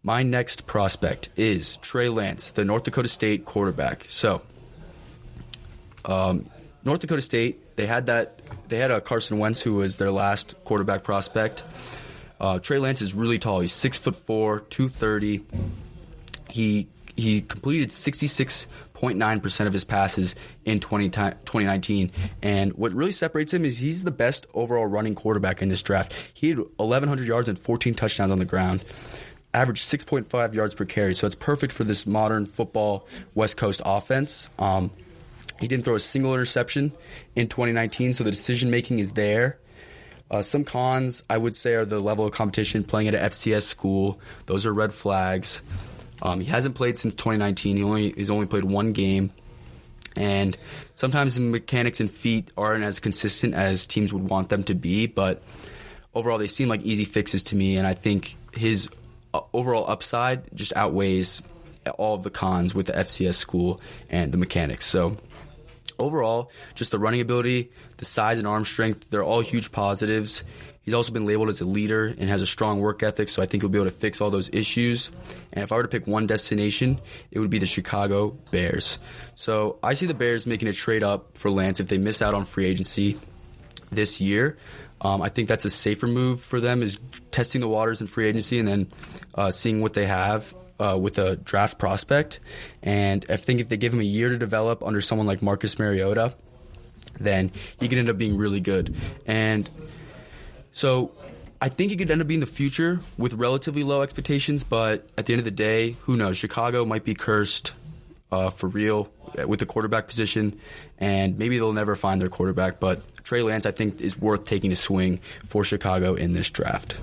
My next prospect is Trey Lance, the North Dakota State quarterback. So, North Dakota State, they had a Carson Wentz, who was their last quarterback prospect. Trey Lance is really tall. He's 6'4", 230. He completed 66.9% of his passes in 2019. And what really separates him is he's the best overall running quarterback in this draft. He had 1,100 yards and 14 touchdowns on the ground, averaged 6.5 yards per carry. So it's perfect for this modern football West Coast offense. He didn't throw a single interception in 2019, so the decision-making is there. Some cons, I would say, are the level of competition, playing at an FCS school. Those are red flags. He hasn't played since 2019. He's only played one game. And sometimes the mechanics and feet aren't as consistent as teams would want them to be. But overall, they seem like easy fixes to me. And I think his overall upside just outweighs all of the cons with the FCS school and the mechanics. So overall, just the running ability, the size and arm strength, they're all huge positives. He's also been labeled as a leader and has a strong work ethic, so I think he'll be able to fix all those issues. And if I were to pick one destination, it would be the Chicago Bears. So I see the Bears making a trade up for Lance if they miss out on free agency this year. I think that's a safer move for them, is testing the waters in free agency and then seeing what they have with a draft prospect. And I think if they give him a year to develop under someone like Marcus Mariota, then he could end up being really good. And so I think he could end up being the future with relatively low expectations, but at the end of the day, who knows? Chicago might be cursed for real with the quarterback position, and maybe they'll never find their quarterback, but Trey Lance, I think, is worth taking a swing for Chicago in this draft.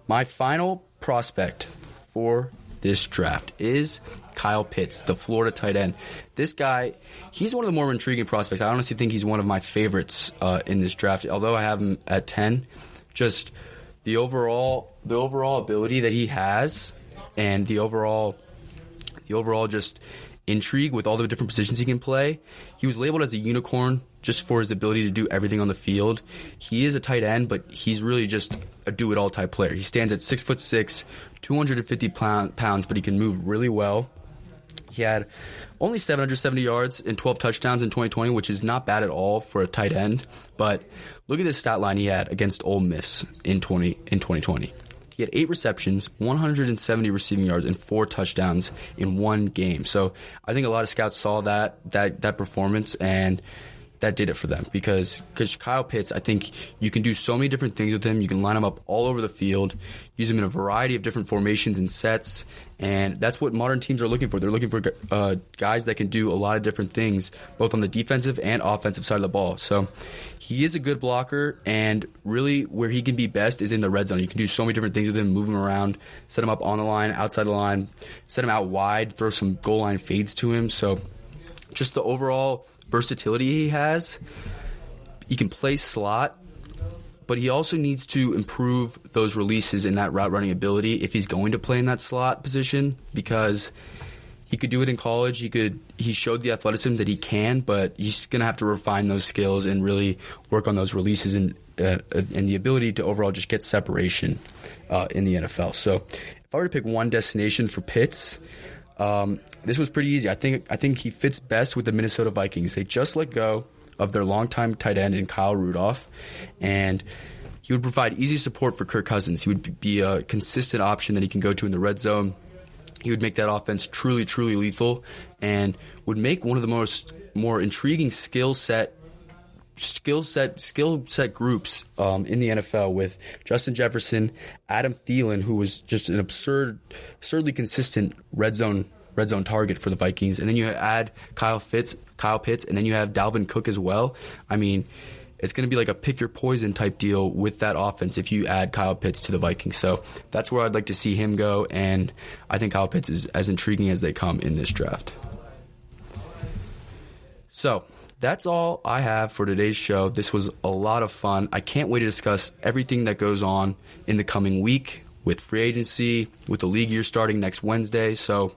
My final prospect for this draft is Kyle Pitts, the Florida tight end. This guy, he's one of the more intriguing prospects. I honestly think he's one of my favorites in this draft, although I have him at 10. Just the overall ability that he has, and the overall just intrigue with all the different positions he can play. He was labeled as a unicorn just for his ability to do everything on the field. He is a tight end, but he's really just a do-it-all type player. He stands at 6'6", 250 pounds, but he can move really well. He had only 770 yards and 12 touchdowns in 2020, which is not bad at all for a tight end. But look at the stat line he had against Ole Miss in 2020. He had 8 receptions, 170 receiving yards, and 4 touchdowns in one game. So I think a lot of scouts saw that performance, and that did it for them. Because Kyle Pitts, I think you can do so many different things with him. You can line him up all over the field, use him in a variety of different formations and sets, and that's what modern teams are looking for. They're looking for guys that can do a lot of different things, both on the defensive and offensive side of the ball. So he is a good blocker, and really where he can be best is in the red zone. You can do so many different things with him, move him around, set him up on the line, outside the line, set him out wide, throw some goal line fades to him. So just the overall versatility he has. He can play slot, but he also needs to improve those releases and that route running ability if he's going to play in that slot position, because he could do it in college. He showed the athleticism that he can, but he's going to have to refine those skills and really work on those releases and the ability to overall just get separation in the NFL. So if I were to pick one destination for Pitts, this was pretty easy. I think he fits best with the Minnesota Vikings. They just let go of their longtime tight end in Kyle Rudolph, and he would provide easy support for Kirk Cousins. He would be a consistent option that he can go to in the red zone. He would make that offense truly, truly lethal, and would make one of the more intriguing skill set groups in the NFL, with Justin Jefferson, Adam Thielen, who was just an absurdly consistent red zone target for the Vikings, and then you add Kyle Pitts, and then you have Dalvin Cook as well. I mean, it's going to be like a pick your poison type deal with that offense if you add Kyle Pitts to the Vikings. So that's where I'd like to see him go, and I think Kyle Pitts is as intriguing as they come in this draft. So that's all I have for today's show. This was a lot of fun. I can't wait to discuss everything that goes on in the coming week with free agency, with the league year starting next Wednesday. So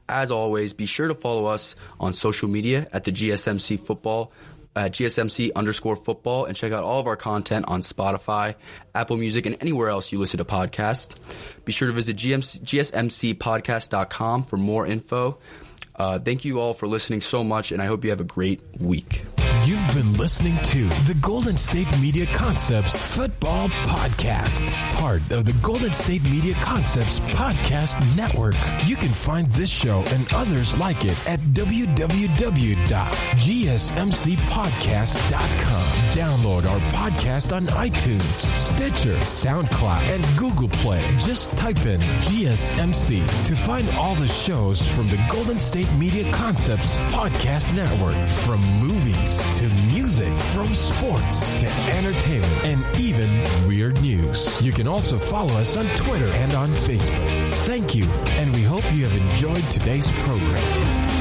as always, be sure to follow us on social media at the GSMC football, GSMC_football, and check out all of our content on Spotify, Apple Music, and anywhere else you listen to podcasts. Be sure to visit GSMCpodcast.com for more info. Thank you all for listening so much, and I hope you have a great week. You've been listening to the Golden State Media Concepts Football Podcast, part of the Golden State Media Concepts Podcast Network. You can find this show and others like it at www.gsmcpodcast.com. Download our podcast on iTunes, Stitcher, SoundCloud, and Google Play. Just type in GSMC to find all the shows from the Golden State Media Concepts Podcast Network, from movies to music, from sports to entertainment, and even weird news. You can also follow us on Twitter and on Facebook. Thank you, and we hope you have enjoyed today's program.